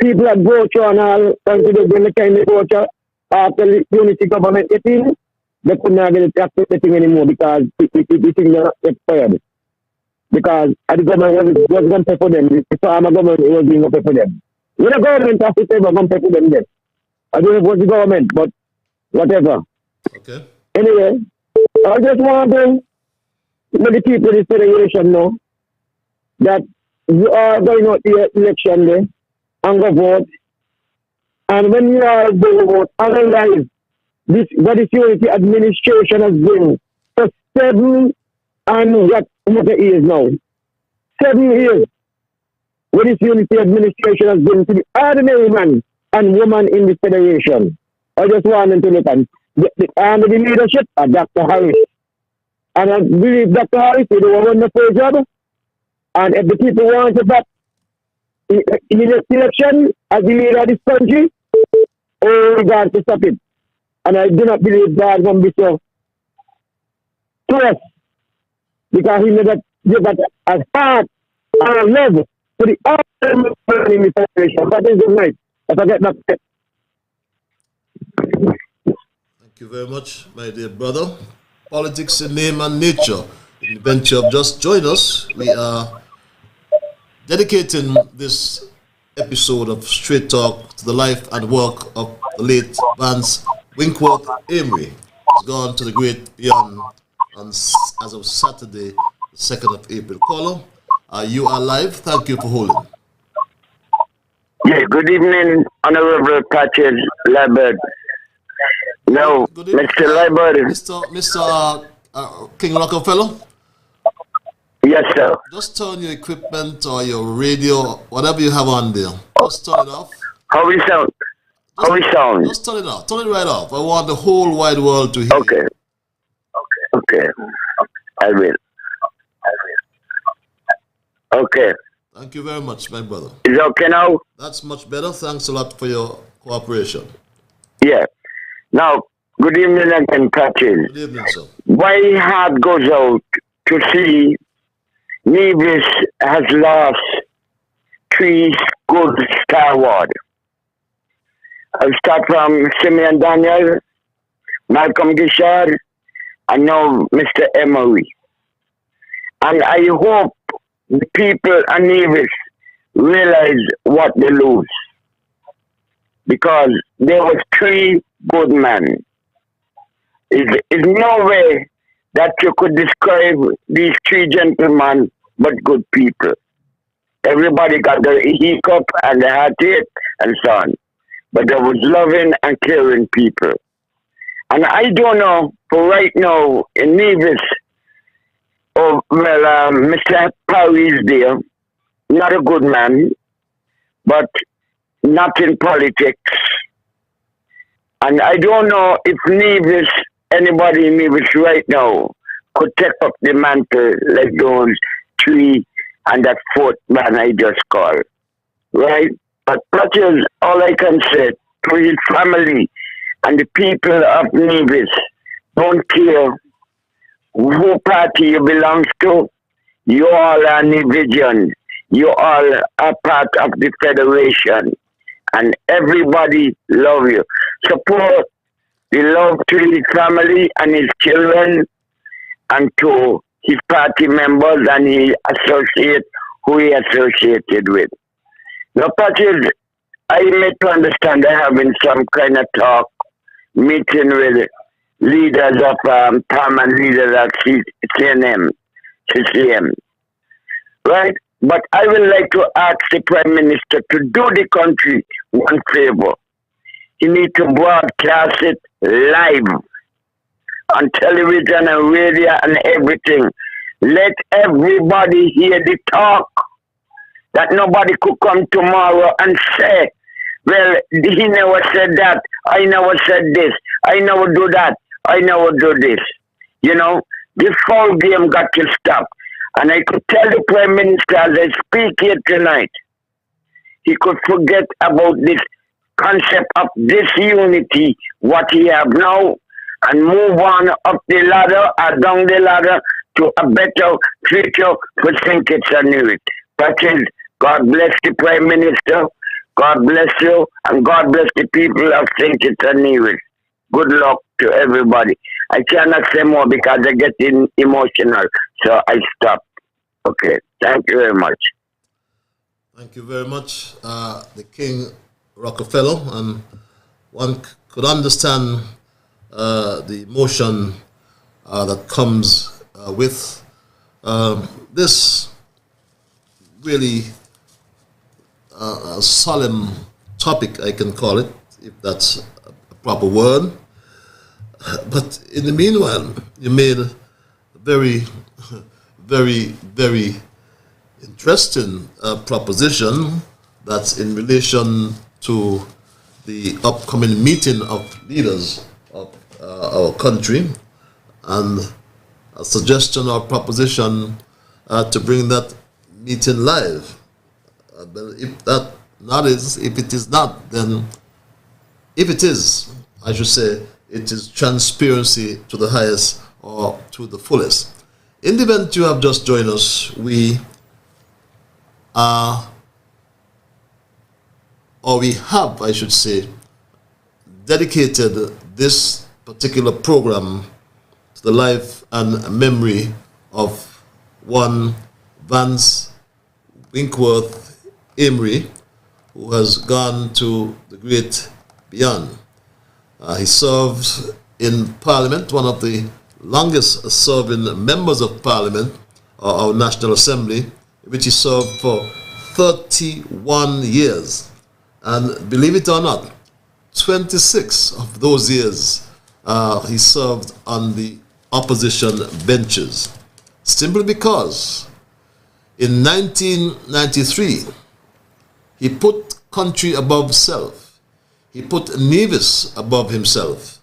People that go through and all, consider when the kind of go through after the unity government getting, they could not get the thing anymore because the thing not expired. Because the government was going to pay for them. The farmer government was going to pay for them. When the government has to pay, we're going to pay for them then. I don't know if it was the government, but whatever. Okay. Anyway, I just want to let the people in the federation know that you are going out the election day and go vote. And when you are going to vote, analyze what this unity administration has been for 7 And what it is now. 7 years where this unity administration has been to the ordinary man and woman in the federation. I just want them to look at under the leadership of Dr. Harris. And I believe Dr. Harris did a wonderful job. And if the people want to back in the election as the leader of this country, oh God to stop it. And I do not believe God will be so close. Because he never give a heart and a love to the ordinary man in the federation. That is the night. If I get back to it. Thank you very much, my dear brother. Politics in name and nature. In the event you have just joined us, we are dedicating this episode of Straight Talk to the life and work of the late Vance Winkworth Amory. He's gone to the great beyond as of Saturday, the 2nd of April. Caller, you are live. Thank you for holding. Yeah, good evening, Honorable Patches Liburd. No, Mr. Liburd. Mr. King Rockefeller? Yes, sir. Just turn your equipment or your radio, whatever you have on there. Just turn it off. How we sound? How we sound? Just turn it off. Turn it right off. I want the whole wide world to hear. Okay. Okay. I will. Okay. Thank you very much, my brother. Is it okay now? That's much better. Thanks a lot for your cooperation. Yeah. Now, good evening again, Patches. Good evening, sir. My heart goes out to see Nevis has lost 3 good stalwarts. I'll start from Simeon Daniel, Malcolm Gishard, and now Mr. Amory. And I hope the people of Nevis realize what they lose. Because there was 3 good men. There's no way that you could describe these 3 gentlemen but good people. Everybody got the hiccup and the heartache and so on. But there was loving and caring people. And I don't know, for right now, in Nevis, Mr. Perry is there, not a good man, but not in politics. And I don't know if Nevis, anybody in Nevis right now, could take up the mantle like those 3 and that 4th man I just called. Right? But that is all I can say to his family and the people of Nevis. Don't care who party you belong to. You all are Nevisians. You all are part of the federation. And everybody love you. Support the love to his family and his children and to his party members and he associate who he associated with. Now, Patches, I made to understand they're having some kind of talk, meeting with leaders of PAM and leaders of CCM. Right? But I would like to ask the Prime Minister to do the country one favor. He needs to broadcast it live on television and radio and everything. Let everybody hear the talk. That nobody could come tomorrow and say, well, he never said that. I never said this. I never do that. I never do this. You know, this whole game got to stop. And I could tell the Prime Minister as I speak here tonight, he could forget about this concept of disunity, what he have now, and move on up the ladder or down the ladder to a better future for St. Kitts and Nevis. That is, God bless the Prime Minister, God bless you, and God bless the people of St. Kitts and Nevis. Good luck to everybody. I cannot say more because I get emotional, so I stop. Okay, thank you very much. Thank you very much, the King Rockefeller. And one could understand the emotion that comes with this really solemn topic, I can call it, if that's a proper word. But in the meanwhile, you made a very, very interesting proposition that's in relation to the upcoming meeting of leaders of our country, and a suggestion or proposition to bring that meeting live. If it is not, then if it is, I should say, it is transparency to the highest or to the fullest. In the event you have just joined us, we have, I should say, dedicated this particular program to the life and memory of one Vance Winkworth Amory, who has gone to the great beyond. He served in Parliament, one of the longest serving members of Parliament, or our National Assembly, which he served for 31 years. And believe it or not, 26 of those years he served on the opposition benches, simply because in 1993 he put country above self. He put Nevis above himself.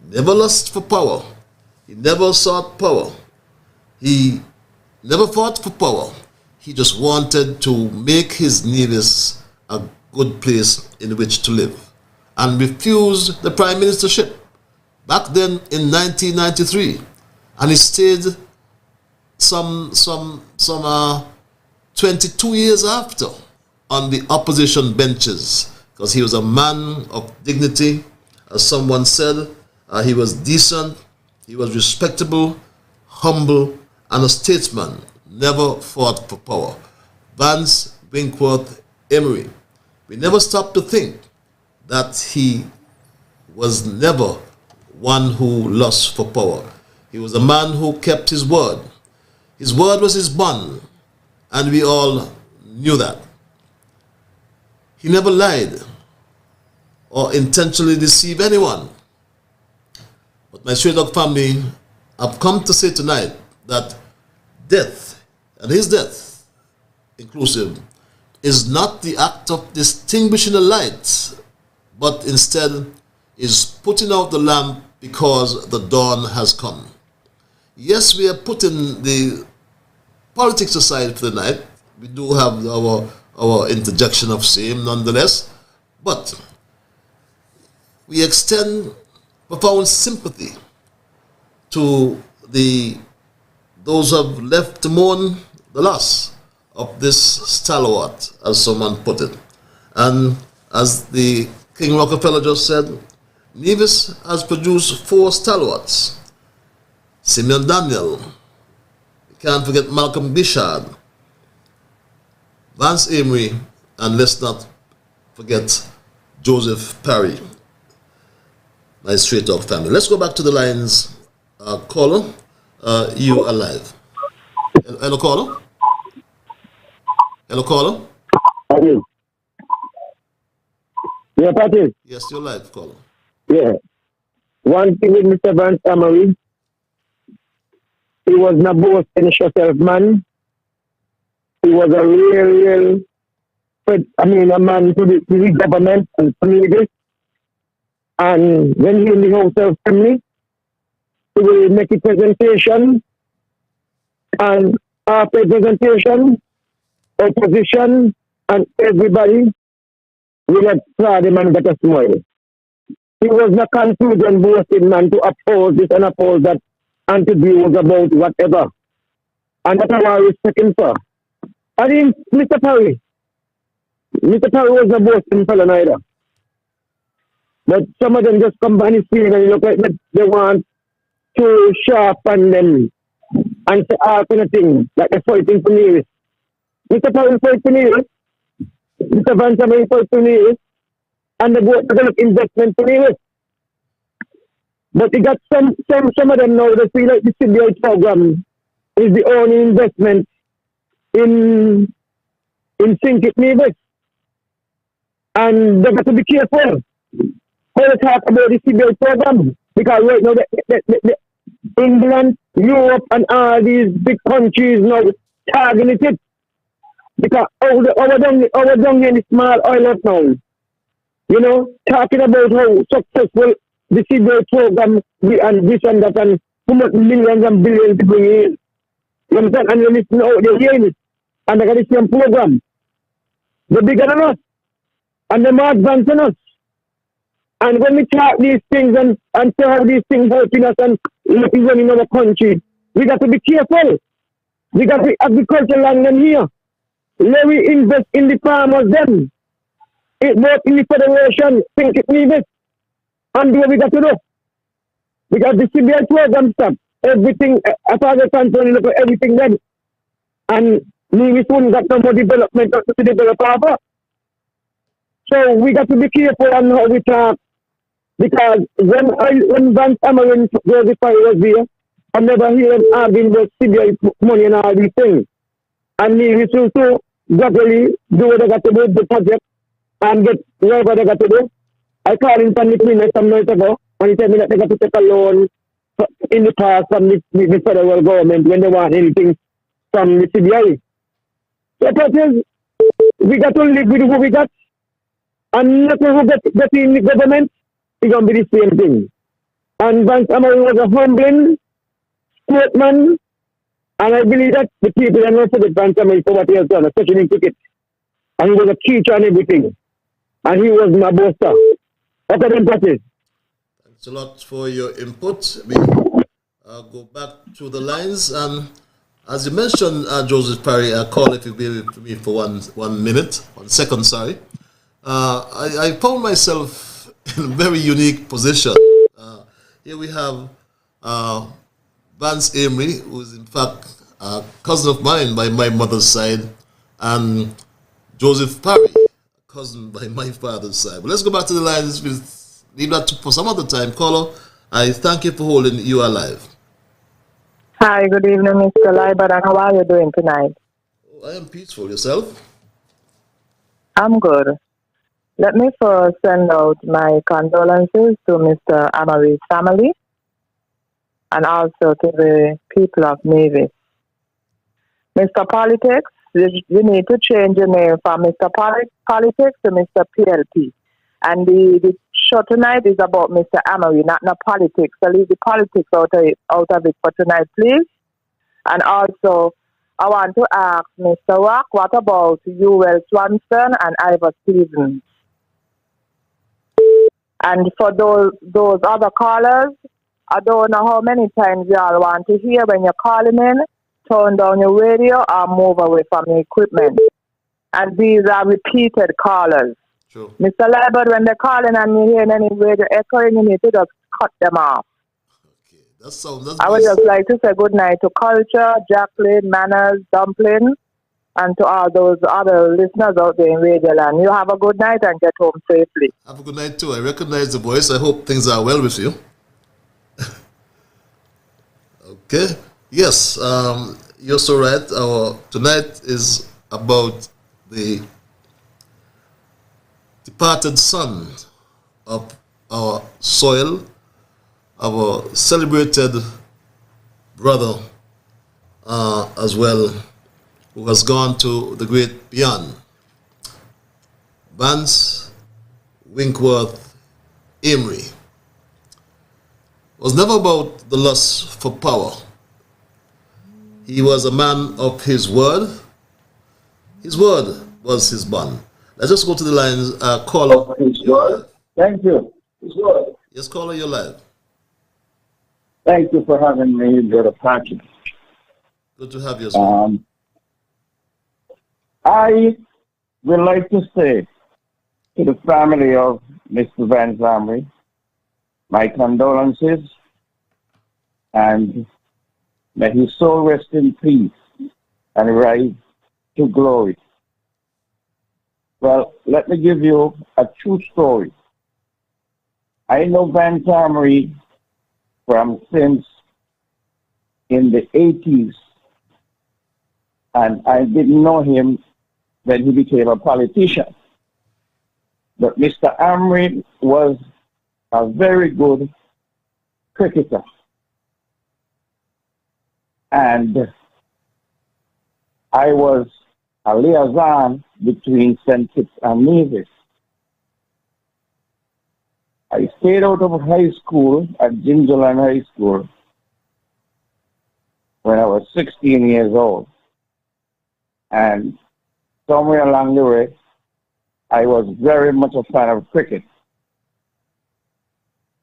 Never lust for power. He never sought power. He never fought for power. He just wanted to make his Nevis a good place in which to live, and refused the prime ministership back then in 1993, and he stayed some 22 years after on the opposition benches, because he was a man of dignity. As someone said, he was decent, he was respectable, humble, and a statesman. Never fought for power. Vance Winkworth Amory. We never stopped to think that he was never one who lust for power. He was a man who kept his word. His word was his bond, and we all knew that. He never lied or intentionally deceived anyone. But my Straight Dog family, I've come to say tonight that death, and his death inclusive, is not the act of distinguishing the light, but instead is putting out the lamp because the dawn has come. Yes, we are putting the politics aside for the night. We do have our interjection of same nonetheless, but we extend profound sympathy to those who have left to mourn the loss of this stalwart, as someone put it. And as the King Rockefeller just said, Nevis has produced 4 stalwarts. Simeon Daniel, you can't forget Malcolm Bishard, Vance Amory, and let's not forget Joseph Parry, my Straight Dog family. Let's go back to the lines. Caller, you are live. Hello, caller. Hello, caller. Hello. Yeah, Patrick. Yes, you're live, caller. Yeah. One thing with Mr. Vance Amory, he was not boasting yourself, man. He was a real, a man to the government and community. And when he in the House of Assembly, he will make a presentation, and after presentation, opposition and everybody will applaud him and get a smile. He was not confused and boasting man to oppose this and oppose that and to views about whatever. And that's what I respect him for. I think Mr. Parry was not boasting fellow neither. But some of them just come behind his screen and look like they want to sharpen them and say all kind of things, like they're fighting for Nevis. Mr. Parry fight for Nevis, Mr. Vance Amory fight for Nevis, and they go develop investment for Nevis. But you got some of them now that feel like the CBI program is the only investment in St. Kitts Nevis. And they got to be careful how to talk about the CBI program, because right now England, Europe, and all these big countries now targeting it. Because our down here in small oil now, you know, talking about how successful the CBI program and this and that and how much millions and billions to bring in. You understand? And you listen out, they're hearing it. And they got the same program. They're bigger than us. And they're more advanced than us. And when we talk these things and say how these things helping us and looking in our country, we got to be careful. We got the agricultural land them here. Let we invest in the farmers then. It work in the federation, think it Nevis. And do what we got to do. Because the CBI program stop. Everything, as far as I'm concerned, look at everything then. And Nevis wouldn't got no more development to develop our. So we got to be careful on how we talk. Because when Vance Amory and Joseph was there, I never hear them arguing about CBI money and all these things. And Nevis will too gradually do what they got to do with the project and get whatever they got to do. I called him from the Queen some months ago, and he told me that they got to take a loan in the past from the federal government when they want anything from the CBI. So that is, we got to live with who we got, and nothing who get in the government is going to be the same thing. And Vance Amory was a humbling sportsman, and I believe that the people are not forget Vance Amory for what he has done, especially in cricket. And he was a teacher and everything. And he was my boaster. What are them practice? Thanks a lot for your input. We go back to the lines. And as you mentioned, Joseph Parry, I call if you be with me for 1 second, sorry. I found myself in a very unique position. Here we have Vance Amory, who is in fact a cousin of mine by my mother's side, and Joseph Parry, a cousin by my father's side. But let's go back to the lines. We'll leave that for some other time. Caller, I thank you for holding you alive. Hi, good evening, Mr. Liburd, and how are you doing tonight? Oh, I am peaceful. Yourself? I'm good. Let me first send out my condolences to Mr. Amory's family and also to the people of Nevis. Mr. Politics, you need to change your name from Mr. Politics to Mr. PLP. And the show tonight is about Mr. Amory, not politics. So leave the politics out of it for tonight, please. And also, I want to ask Mr. Rock, what about UL Swanson and Ivor Stevens? And for those other callers, I don't know how many times y'all want to hear when you're calling in. Turn down your radio or move away from the equipment. And these are repeated callers. Sure. Mr. Liburd, when they're calling and you hear any radio echoing, you need to just cut them off. Okay, that's I would just like to say good night to Culture, Jacqueline, Manners, Dumpling, and to all those other listeners out there in Radio Land. You have a good night and get home safely. Have a good night too. I recognize the voice. I hope things are well with you. Okay. Yes, you're so right. Tonight is about the departed son of our soil, our celebrated brother as well, who has gone to the great beyond. Vance Winkworth Amory was never about the lust for power. He was a man of his word. His word was his bond. Let's just go to the lines. Caller. His word. Thank you. His word. Yes, caller, you're live. Thank you for having me, Brother Patrick. Good to have you as well. I would like to say to the family of Mr. Vance Amory, my condolences, and may his soul rest in peace and rise to glory. Well, let me give you a true story. I know Vance Amory from since in the 80s, and I didn't know him when he became a politician. But Mr. Amory was a very good cricketer. And I was a liaison between St. Kitts and Nevis. I stayed out of high school at Gingerland High School when I was 16 years old. And somewhere along the way, I was very much a fan of cricket.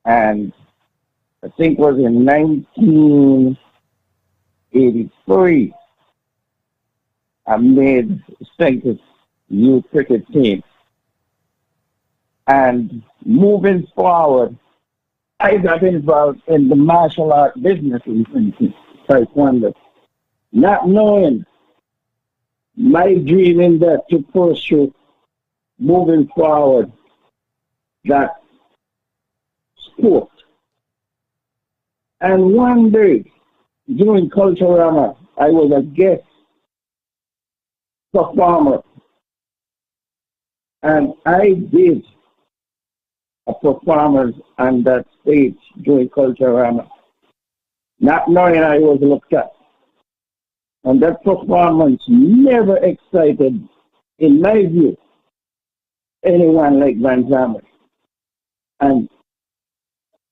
And I think it was in 1983, I made St. Kitts youth cricket team. And moving forward, I got involved in the martial art business in St. Kitts, Taekwondo, not knowing my dream in that to pursue moving forward that sport. And one day, during Culturama, I was a guest performer, and I did a performance on that stage during Culturama, not knowing I was looked at. And that performance never excited, in my view, anyone like Vance Amory. And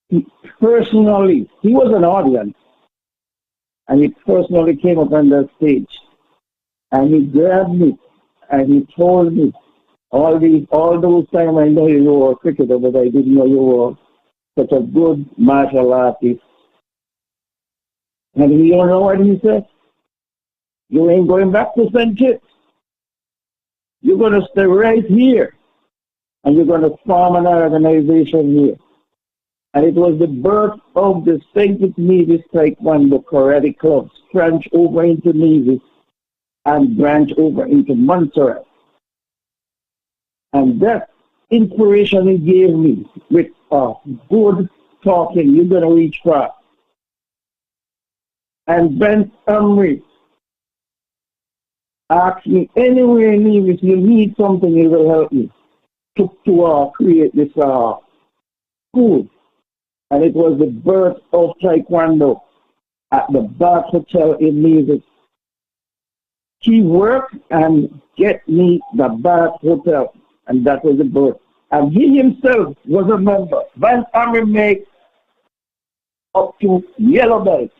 he personally, he was an audience, and he personally came up on that stage, and he grabbed me, and he told me, all those times I know you were a cricketer, but I didn't know you were such a good martial artist. And you don't know what he said? You ain't going back to St. Kitts. You're going to stay right here, and you're going to form an organization here. And it was the birth of the St. Kitts Nevis Taekwondo Karate Club, branch over into Nevis and branch over into Montserrat. And that inspiration he gave me with good talking, you're going to reach far. And Vance Amory asked me, anywhere in Nevis, you need something, he will help me to create this school. And it was the birth of Taekwondo at the Bath Hotel in Nevis. He worked and get me the Bath Hotel, and that was the birth. And he himself was a member. Vance Amory made up to yellow belt.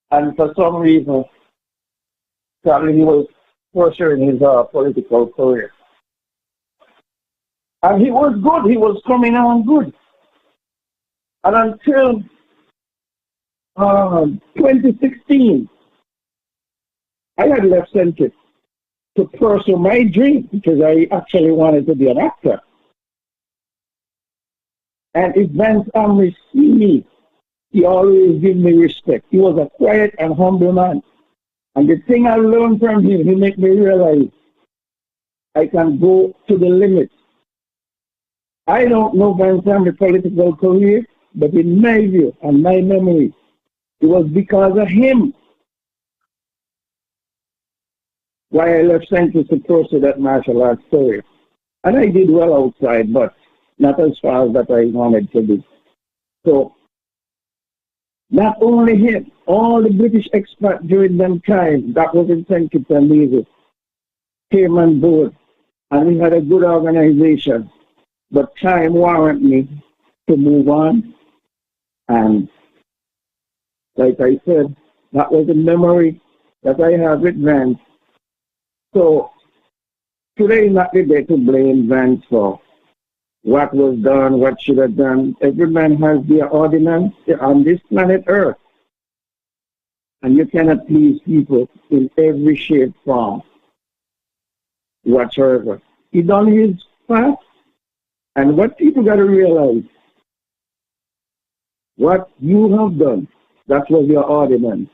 And for some reason, probably he was pursuing his political career. And he was good. He was coming on good. And until 2016, I had left St. Kitts to pursue my dream because I actually wanted to be an actor. And if Vance Amory see me, he always gave me respect. He was a quiet and humble man. And the thing I learned from him, he made me realize I can go to the limit. I don't know Vance Amory's political career, but in my view and my memory, it was because of him why I left St. Kitts to pursue that martial arts career. And I did well outside, but not as far as that I wanted to do. So, not only him, all the British expats during them time that was in St. Kitts and Nevis came on board, and we had a good organization. But time warranted me to move on. And like I said, that was a memory that I have with Vance. So today is not the day to blame Vance for what was done, what should have done. Every man has their ordinance on this planet Earth. And you cannot please people in every shape, form, whatsoever. He done his part. And what people got to realize, what you have done, that was your ordinance.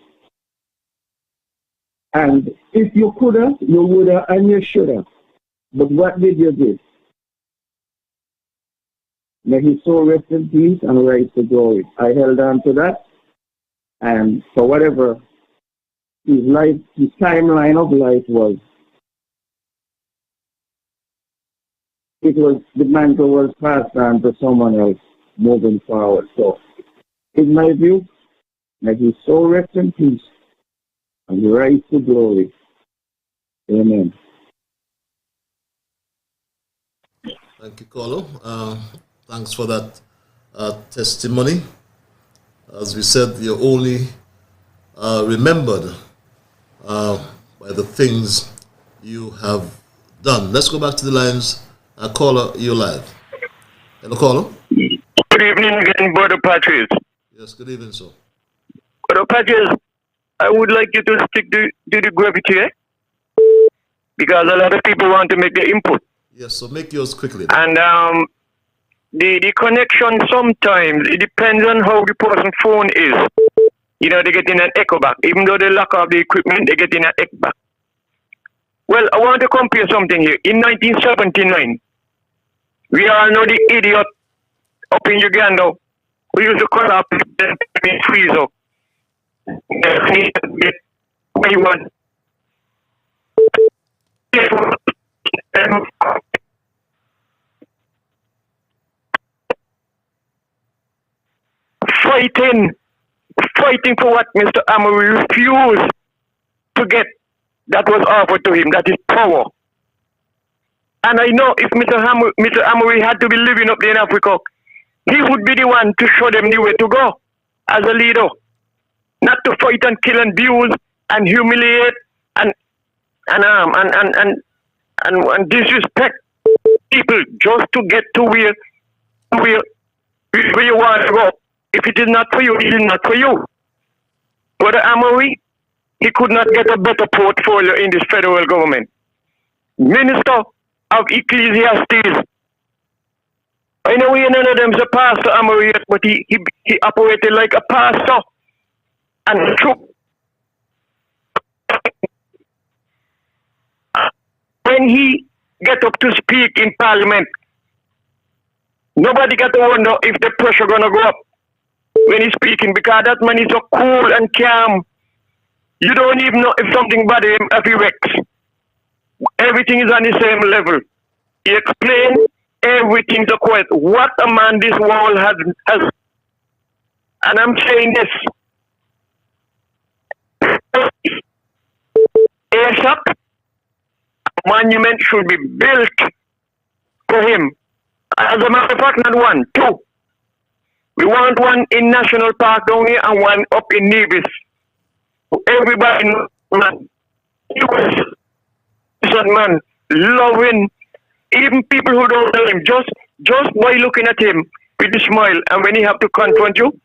And if you could have, you would have, and you should have. But what did you do? May his soul rest in peace and rise to glory. I held on to that. And for whatever his life, his timeline of life was, it was, the mantle was passed on to someone else moving forward. So, in my view, may his soul rest in peace and rise to glory. Amen. Thank you, Carlo. Thanks for that testimony. As we said, you're only remembered by the things you have done. Let's go back to the lines. Caller, you're live. Hello, caller. Good evening again, Brother Patrice. Yes, good evening, sir. Brother Patrice, I would like you to stick to the gravity, because a lot of people want to make the input. Yes, so make yours quickly. And the connection sometimes, it depends on how the person's phone is. You know, they get in an echo back. Even though they lock off the equipment, they get in an echo back. Well, I want to compare something here. In 1979, we all know the idiot up in Uganda who used to call up the freezer. What he was. Fighting for what Mr. Amory refused to get that was offered to him, that is power. And I know if Mr. Amory had to be living up there in Africa, he would be the one to show them the way to go as a leader. Not to fight and kill and abuse and humiliate and disrespect people just to get to where you want to go. If it is not for you, it is not for you. Brother Amory, he could not get a better portfolio in this federal government. Minister of Ecclesiastes. I know none of them is a pastor, Amory, but he operated like a pastor. And true. When he get up to speak in Parliament, nobody got to wonder if the pressure gonna go up when he's speaking, because that man is so cool and calm. You don't even know if something bad him if he wrecks. Everything is on the same level. He explained everything so quiet. What a man this world has. And I'm saying this. ASAP, a monument should be built for him. As a matter of fact, not one, two. We want one in National Park down here and one up in Nevis. Everybody knows, man. He was a man, loving, even people who don't know him, just by looking at him with a smile, and when he have to confront you,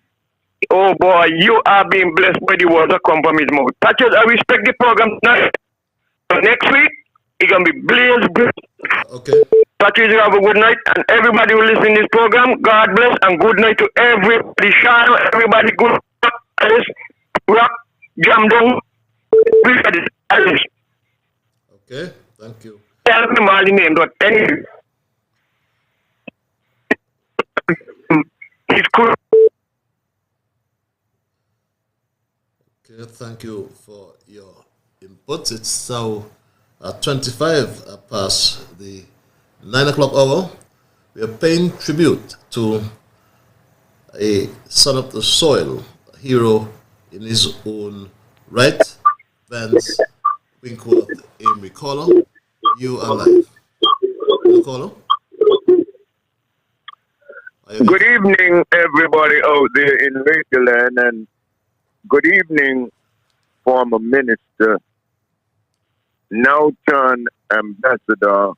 oh boy, you are being blessed by the words that come from his mouth. Patrick, I respect the program tonight. But next week, it's going to be blaze. Okay. Patrick, you have a good night. And everybody who listen to this program, God bless and good night to everybody. Shadow, everybody, good luck, Alice, rock, jam down, everybody, Alice. Okay, thank you. Tell me my name, but anyway. It's cool. Okay, thank you for your input. It's now 25 past the 9 o'clock hour. We are paying tribute to a son of the soil, a hero in his own right, Vance Winkworth Amory. Caller, you are live. Hello, caller. Good evening, everybody out there in Lakeland, and good evening, former minister, now turned ambassador,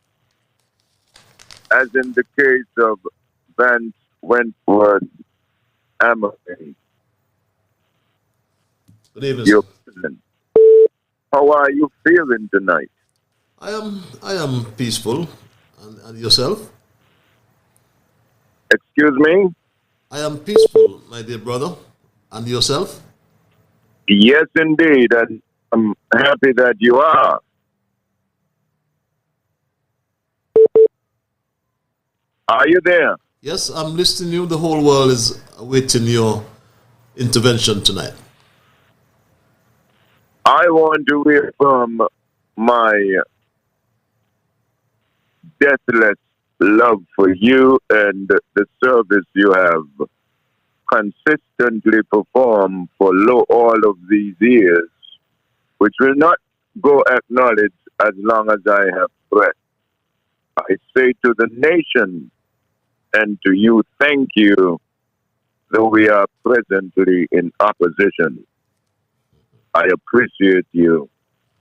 as in the case of Vance Winkworth Amory. Good evening, Your President. How are you feeling tonight? I am peaceful, and yourself? Excuse me? I am peaceful, my dear brother, and yourself? Yes, indeed, and I'm happy that you are. Are you there? Yes, I'm listening to you. The whole world is awaiting your intervention tonight. I want to reaffirm my deathless love for you and the service you have consistently performed for all of these years which will not go acknowledged as long as I have breath. I say to the nation and to you, thank you, though we are presently in opposition. I appreciate you,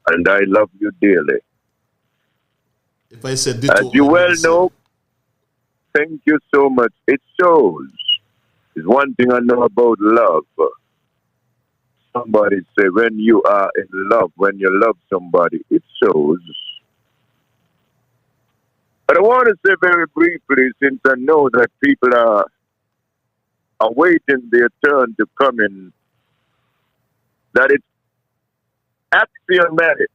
and I love you dearly. If I said ditto, as you well know, thank you so much. It shows. It's one thing I know about love. Somebody say when you are in love, when you love somebody, it shows. But I want to say very briefly, since I know that people are awaiting their turn to come in, that it's axiomatic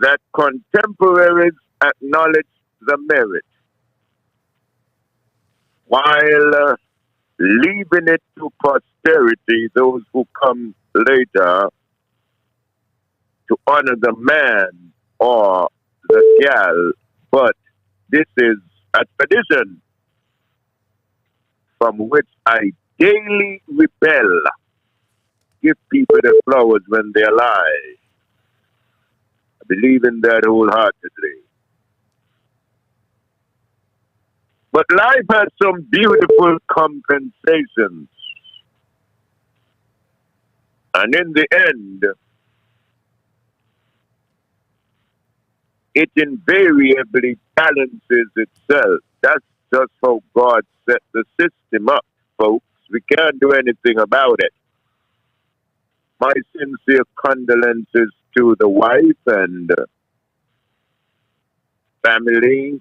that contemporaries acknowledge the merit, while leaving it to posterity, those who come later, to honor the man or the gal. But this is a tradition from which I daily rebel. Give people the flowers when they're alive. I believe in that wholeheartedly. But life has some beautiful compensations. And in the end, it invariably balances itself. That's just how God set the system up, folks. We can't do anything about it. My sincere condolences to the wife and family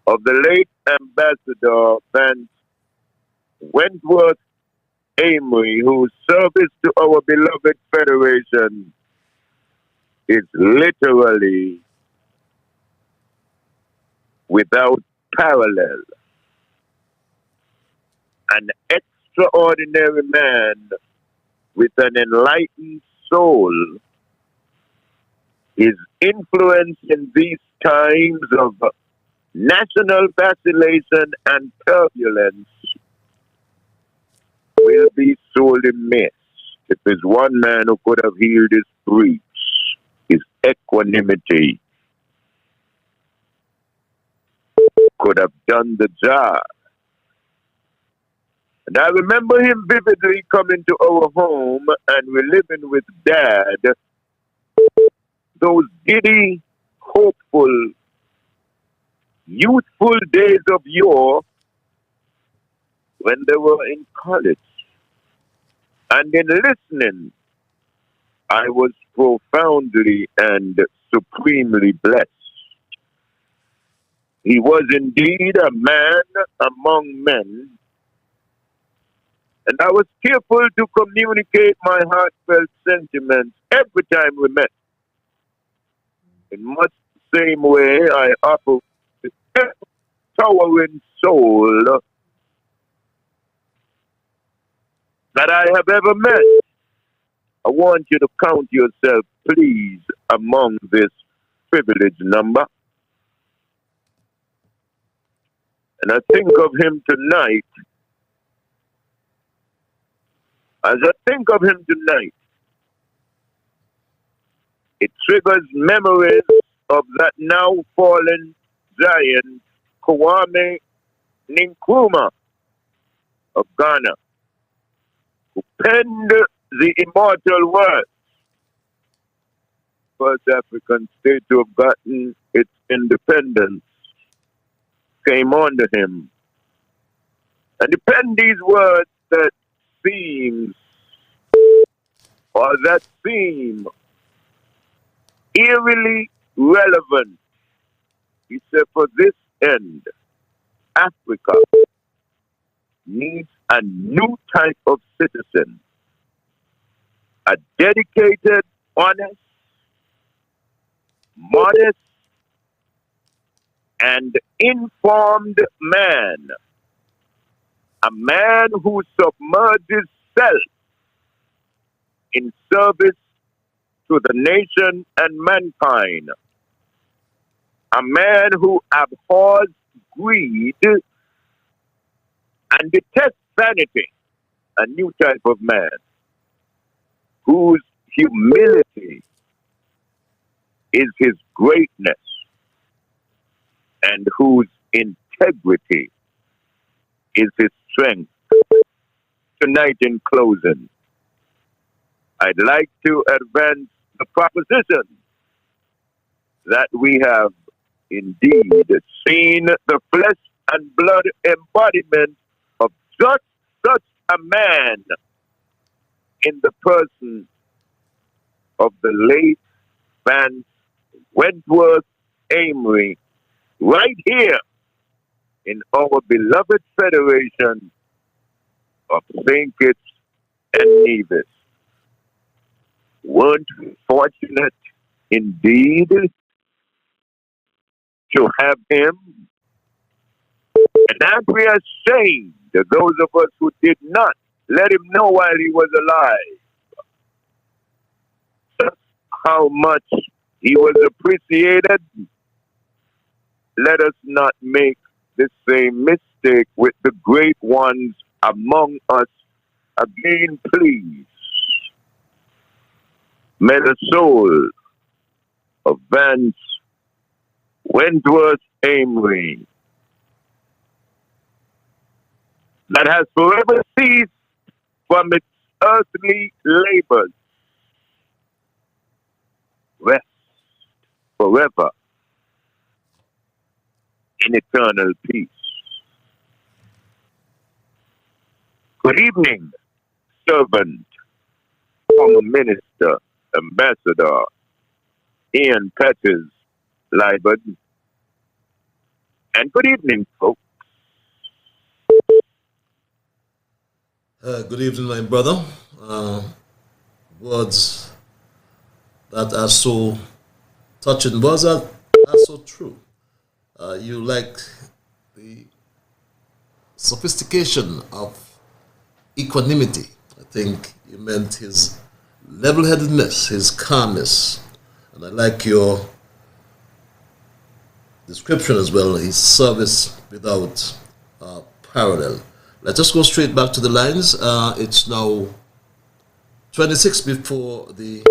of the late Ambassador Vance Winkworth Amory, whose service to our beloved Federation is literally without parallel. An extraordinary man with an enlightened soul. His influence in these times of national vacillation and turbulence will be sorely missed. If there's one man who could have healed his breach, his equanimity could have done the job. And I remember him vividly coming to our home and we're living with Dad. Those giddy, hopeful, youthful days of yore when they were in college. And in listening, I was profoundly and supremely blessed. He was indeed a man among men, and I was careful to communicate my heartfelt sentiments every time we met. In much the same way I offer with every towering soul that I have ever met. I want you to count yourself, please, among this privileged number. And I think of him tonight. As I think of him tonight, it triggers memories of that now fallen giant, Kwame Nkrumah of Ghana, who penned the immortal words. First African state to have gotten its independence came under him. And he penned these words that seem eerily relevant. He said, for this end, Africa needs a new type of citizen, a dedicated, honest, modest, and informed man. A man who submerges self in service to the nation and mankind. A man who abhors greed and detests vanity. A new type of man. whose humility is his greatness, and whose integrity is his strength. Tonight, in closing, I'd like to advance the proposition that we have indeed seen the flesh and blood embodiment of just such a man in the person of the late Vance Winkworth Amory, right here in our beloved Federation of St. Kitts and Nevis. Weren't we fortunate indeed to have him? And aren't we ashamed of those of us who did not let him know while he was alive just how much he was appreciated? Let us not make the same mistake with the great ones among us again, please. May the soul of Vance Winkworth Amory, that has forever ceased from its earthly labors, rest forever in eternal peace. Good evening, servant, former minister, ambassador, Ian Pettis, Liburd. And good evening, folks. Good evening, my brother. Words that are so touching, words that are so true. You like the sophistication of equanimity. I think you meant his level-headedness, his calmness. And I like your description as well, his service without parallel. Let us go straight back to the lines. It's now 26 before the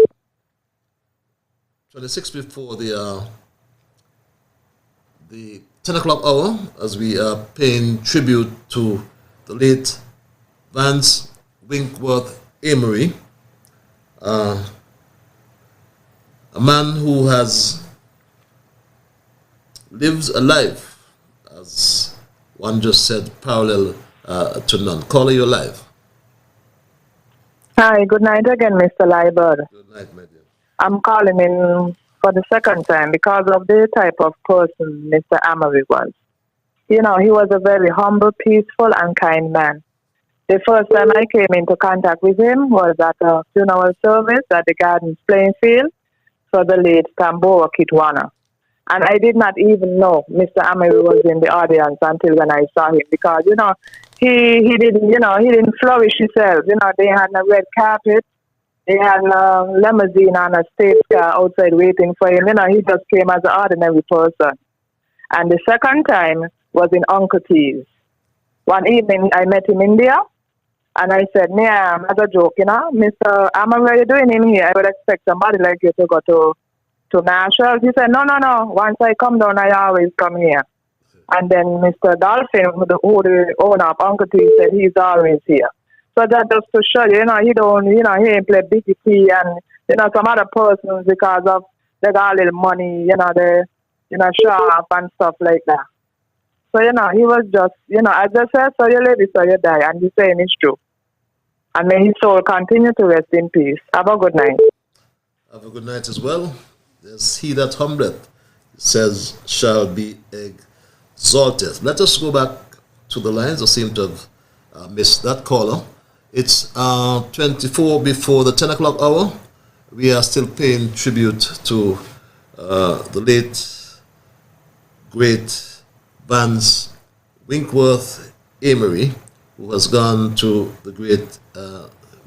10 o'clock hour, as we are paying tribute to the late Vance Winkworth Amory, a man who has lived a life, as one just said, parallel to none. Caller, you're live. Hi, good night again, Mr. Liburd. Good night, my dear. I'm calling in for the second time because of the type of person Mr. Amory was. You know, he was a very humble, peaceful, and kind man. The first time I came into contact with him was at a funeral service at the Gardens playing field for the late Tambora Kitwana. And I did not even know Mr. Amory was in the audience until when I saw him, because, you know, he didn't flourish himself. You know, they had a red carpet, they had a limousine and a state car outside waiting for him. You know, he just came as an ordinary person. And the second time was in Uncle T's. One evening I met him in there, and I said, "Yeah, as a joke, you know, Mr. Amory, what are you doing in here? I would expect somebody like you to go to Marshall." He said, no. Once I come down, I always come here. And then Mr. Dolphin, who the owner of Uncle T, said he's always here. So that just to show you, he ain't play Biggie T and, some other persons, because of they got a little money, they, show off and stuff like that. So, he was just, I just said, so you live, so you die. And the same is true. And may his soul continue to rest in peace. Have a good night. Have a good night as well. There's he that humbleth, says, shall be exalted. Let us go back to the lines. I seem to have missed that caller. It's 24 before the 10 o'clock hour. We are still paying tribute to the late, great Vance Winkworth Amory, who has gone to the great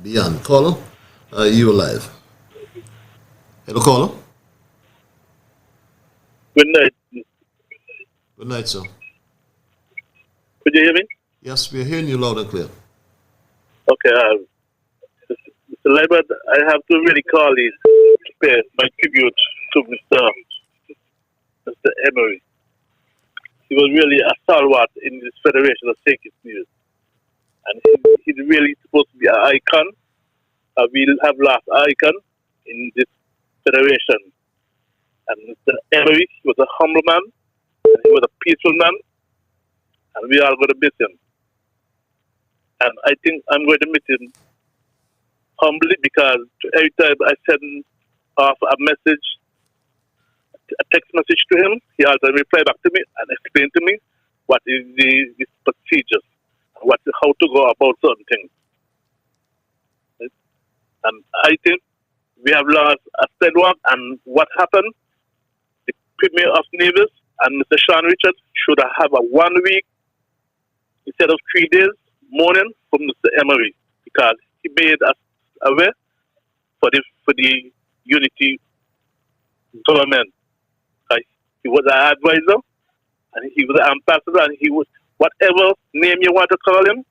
beyond. Caller, you are live. Hello, caller. Good night. Good night, sir. Could you hear me? Yes, we are hearing you loud and clear. Okay. Mr. Liburd, I have to really call it, pay my tribute to Mr. Amory. He was really a stalwart in this Federation of St. Kitts Nevis. And he's really supposed to be an icon. We'll have last icon in this Federation. And Mr. Amory, he was a humble man, and he was a peaceful man, and we are going to miss him. And I think I'm going to miss him humbly, because every time I send off a message, a text message to him, he also reply back to me and explain to me what is the procedures, how to go about certain things. Right? And I think we have lost a steadwalk, and what happened, the Premier of Nevis and Mr. Sean Richards should have a 1 week instead of 3 days mourning from Mr. Amory, because he made us aware for the unity government. He was an advisor, and he was an ambassador, and he was, whatever name you want to call him,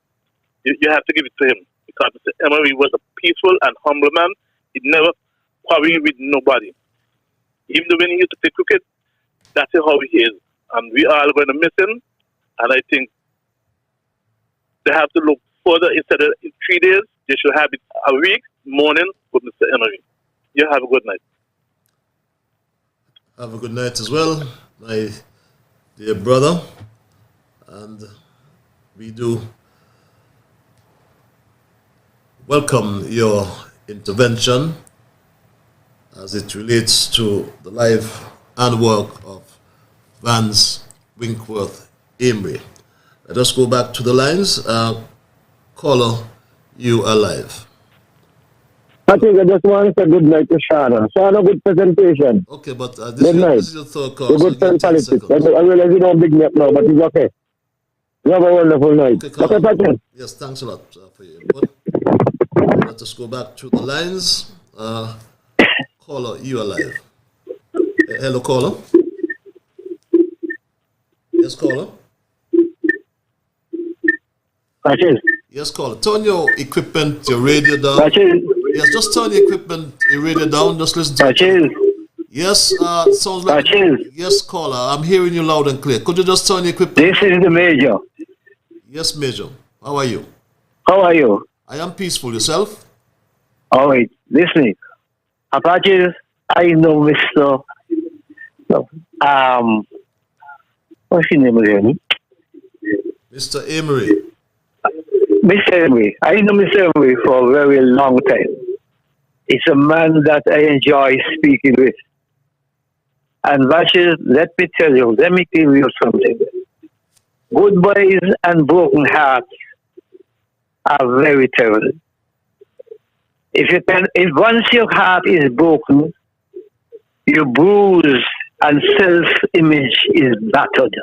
you have to give it to him, because Mr. Amory was a peaceful and humble man. He never quarreled with nobody. Even when he used to play cricket, that's how he is. And we are going to miss him, and I think they have to look further. Instead of in 3 days, they should have it a week morning with Mr. Amory. You have a good night. Have a good night as well, my dear brother. And we do welcome your intervention as it relates to the life and work of Vance Winkworth Amory. Let us go back to the lines. Caller, you are live. I think I just want to say good night to Shana. Shana, good presentation. Okay, but this is your third call. You're So good for politics. I seconds. realize you don't big me up now, but it's okay. You have a wonderful night. Okay, Patrick. Yes, thanks a lot for your input. Let us go back to the lines. Caller, you are live. Hello, caller. Yes, caller. Yes, caller. Turn your equipment, your radio down. Yes, just turn your equipment, your radio down. Just listen to it. Yes, sounds like. Yes, caller. I'm hearing you loud and clear. Could you just turn your equipment? This is the Major. Yes, Major. How are you? How are you? I am peaceful. Yourself? All right. Listen, Apaches, I know Mr. What's his name again? Mr. Amory. Mr. Amory. I know Mr. Amory for a very long time. It's a man that I enjoy speaking with. And Apaches, let me give you something. Goodbyes and broken hearts are very terrible. If once your heart is broken, your bruise and self-image is battered.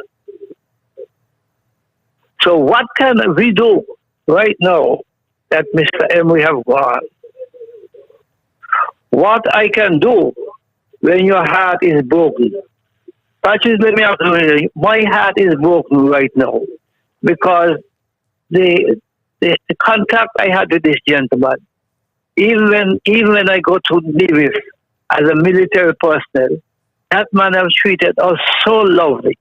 So what can we do right now that Mr. Amory have gone? What I can do when your heart is broken? Actually, let me ask you, my heart is broken right now because the contact I had with this gentleman, even when I go to Nevis as a military personnel, that man has treated us so lovely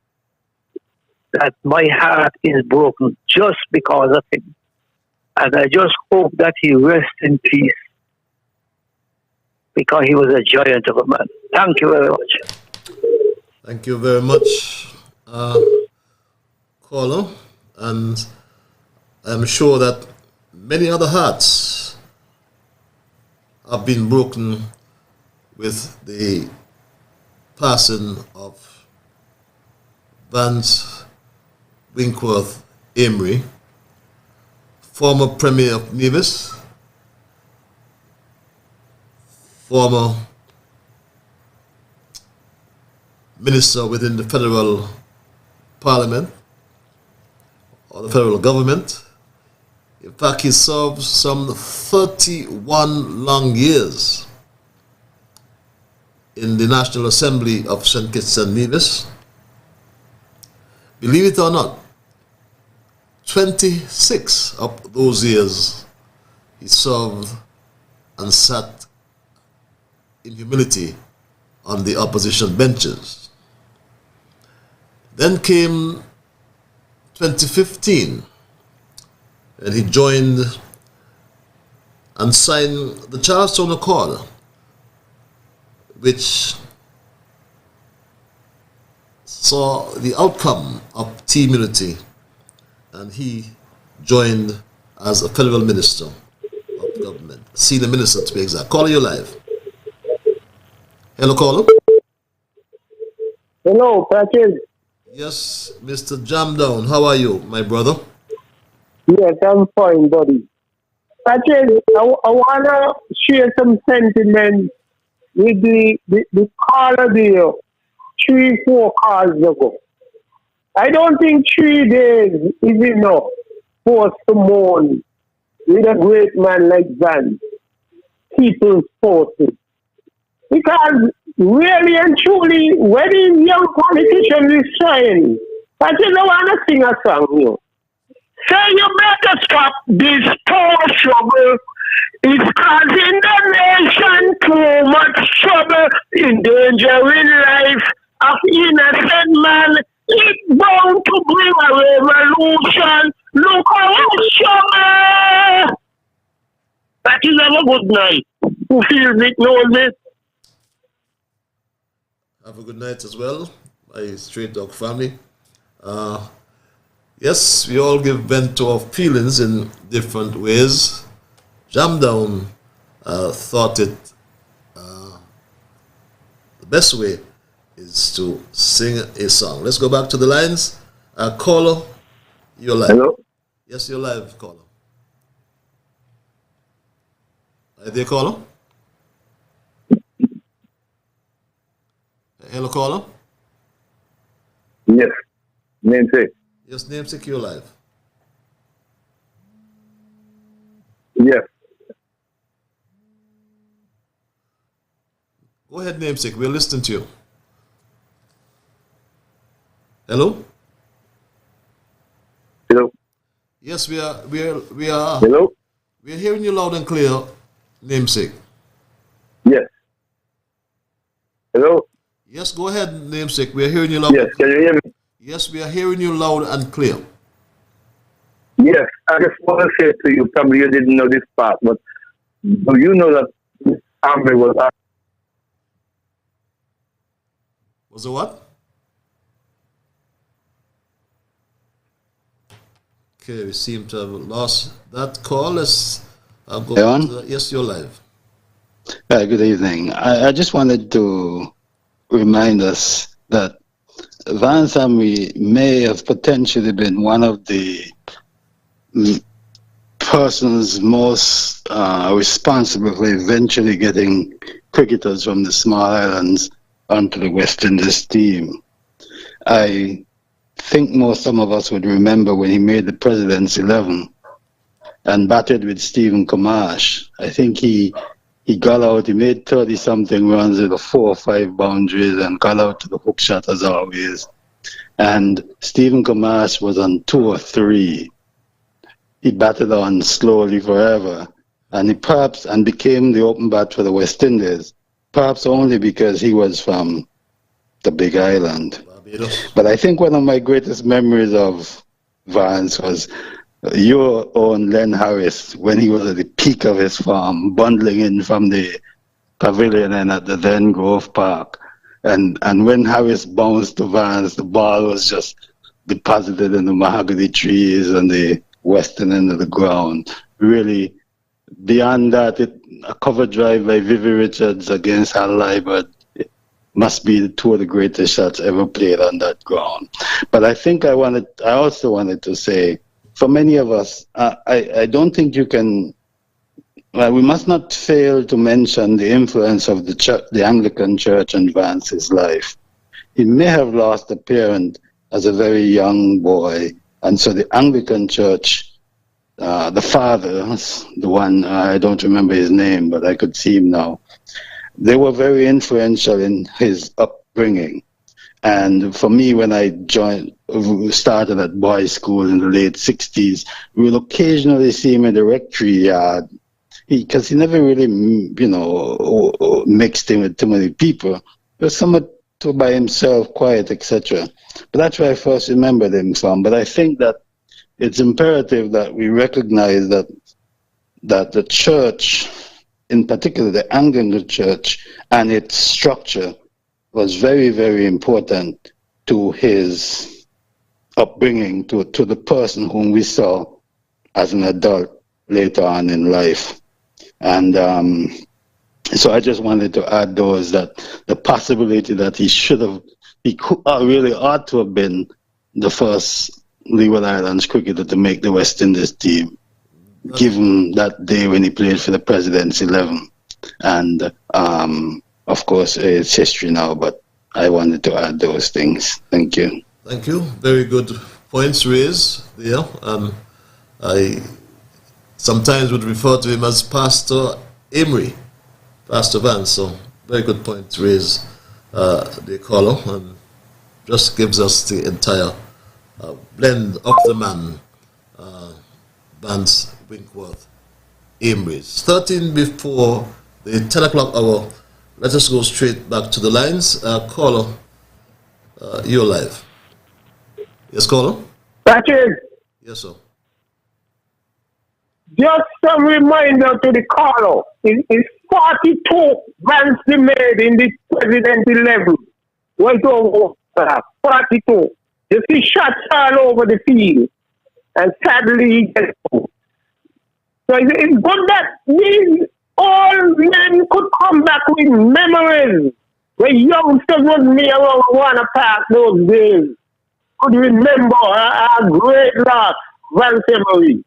that my heart is broken just because of him. And I just hope that he rests in peace because he was a giant of a man. Thank you very much. Thank you very much, caller. And I'm sure that many other hearts have been broken with the passing of Vance Winkworth Amory, former Premier of Nevis, former minister within the federal parliament or the federal government. In fact, he served some 31 long years in the National Assembly of St. Kitts and Nevis. Believe it or not, 26 of those years he served and sat in humility on the opposition benches. Then came 2015, and he joined and signed the Charleston Accord, which saw the outcome of team unity, and he joined as a federal minister of government, senior minister to be exact. Caller, you live. Hello, caller. Hello, Patrick. Yes, Mr. Jamdown, how are you, my brother? Yes, I'm fine, buddy. Patrick, I want to share some sentiments with the caller there 3-4 calls ago. I don't think 3 days is enough for us to mourn with a great man like Vance, people's forces. Because really and truly, when these young politicians is trying, I just don't want to sing a song here. Say you better stop this power struggle. It's causing the nation too much trouble, endangering life of innocent man. It's bound to bring a revolution. Look how struggle. That is have a good night. Who feels it knows it. Have a good night as well, my Straight Dog family. Yes, we all give vent to our feelings in different ways. Jamdown thought it the best way is to sing a song. Let's go back to the lines. Caller, you're live. Hello? Yes, you're live, caller. Are you there, caller? Hello, caller? Yes. Namesake. Yes, namesake, you're live. Yes. Go ahead, namesake. We're listening to you. Hello? Hello? Yes, we are. Hello? We are hearing you loud and clear, namesake. Yes. Hello? Yes, go ahead, namesake. We are hearing you loud. Yes, can you hear me? Yes, we are hearing you loud and clear. Yes, I just want to say to you, probably you didn't know this part, but do you know that Amory was... Was it what? Okay, we seem to have lost that call. Let's go on? to the, yes, you're live. Good evening. I just wanted to remind us that Vance Amory may have potentially been one of the persons most responsible for eventually getting cricketers from the small islands onto the West Indies team. I think some of us would remember when he made the President's 11 and batted with Stephen Kamash. I think he got out, he made 30-something runs with 4 or 5 boundaries and got out to the hook shot as always. And Stephen Kamash was on 2 or 3. He batted on slowly forever. And he perhaps became the open bat for the West Indies, perhaps only because he was from the Big Island. Barbados. But I think one of my greatest memories of Vance was your own Len Harris when he was at the peak of his form, bundling in from the pavilion and at the then Grove Park. And when Harris bounced to Vance, the ball was just deposited in the mahogany trees on the western end of the ground. Really, beyond that, a cover drive by Vivi Richards against Hal Liburd must be 2 of the greatest shots ever played on that ground. But I think I also wanted to say, for many of us, I don't think you can. We must not fail to mention the influence of the Anglican Church in Vance's life. He may have lost a parent as a very young boy, and so the Anglican Church, the father, the one, I don't remember his name, but I could see him now, they were very influential in his upbringing. And for me, when I started at boys' school in the late 60s, we would occasionally see him in the rectory yard because he never really, mixed in with too many people. He was somewhat too by himself, quiet, etc. But that's where I first remembered him from. But I think that it's imperative that we recognize that the church, in particular the Anglican Church and its structure, was very, very important to his upbringing, to the person whom we saw as an adult later on in life. And so I just wanted to add those, that the possibility that he really ought to have been the first Leeward Islands cricketer to make the West Indies team, given that day when he played for the President's 11. And of course, it's history now, but I wanted to add those things. Thank you. Thank you. Very good points raised there. I sometimes would refer to him as Pastor Amory, Pastor Vance. So very good points raised, the caller, and just gives us the entire blend of the man, Vance, Winkworth, Amory. 13 before the 10 o'clock hour. Let us go straight back to the lines. Caller, you're live. Yes, caller? Patrick, Yes, sir. just a reminder to the caller. It's 42 Vance made in the President 11. Went over 42. You see shots all over the field. And sadly, he gets out. So it's good that these old men could come back with memories. When youngsters was me around Warner Park those days, could remember a great loss, Vance Amory.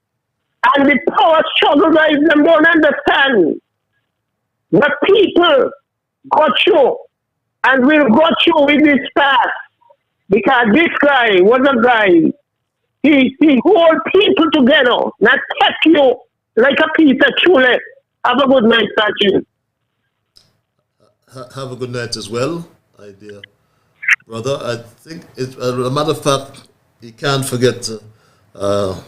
And the power struggle guys, them don't understand. The people got you and will got you with this past. Because this guy was a guy, he hold people together, not kept you like a piece of chule. Have a good night, Sachin. Have a good night as well, my dear brother. I think, as a matter of fact, you can't forget the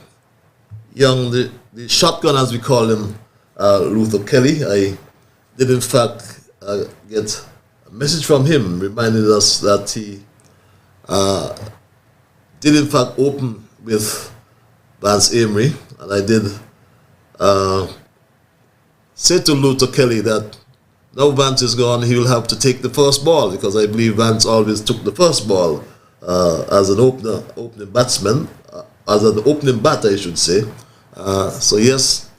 shotgun, as we call him, Luther Kelly. I did, in fact, get a message from him reminding us that he did, in fact, open with Vance Amory, and I did say to Luther Kelly that now Vance is gone, he will have to take the first ball, because I believe Vance always took the first ball as an opening batsman, as an opening batter, I should say. So yes,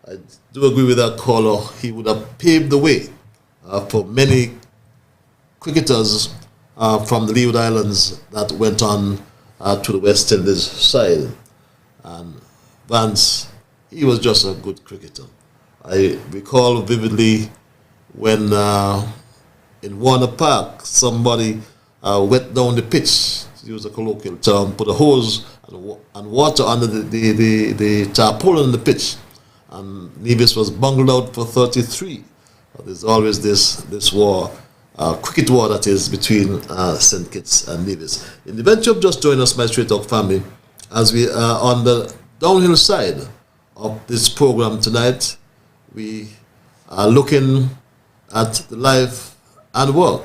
I do agree with that caller. He would have paved the way for many cricketers from the Leeward Islands that went on to the West Indies side. And Vance, he was just a good cricketer. I recall vividly when in Warner Park, somebody wet down the pitch, to use a colloquial term, put a hose and water under the tarpaulin on the pitch, and Nevis was bungled out for 33. There's always this war, cricket war, that is, between St. Kitts and Nevis. In the event you have just joined us, my Straight Talk family, as we are on the downhill side of this program tonight, we are looking at the life and work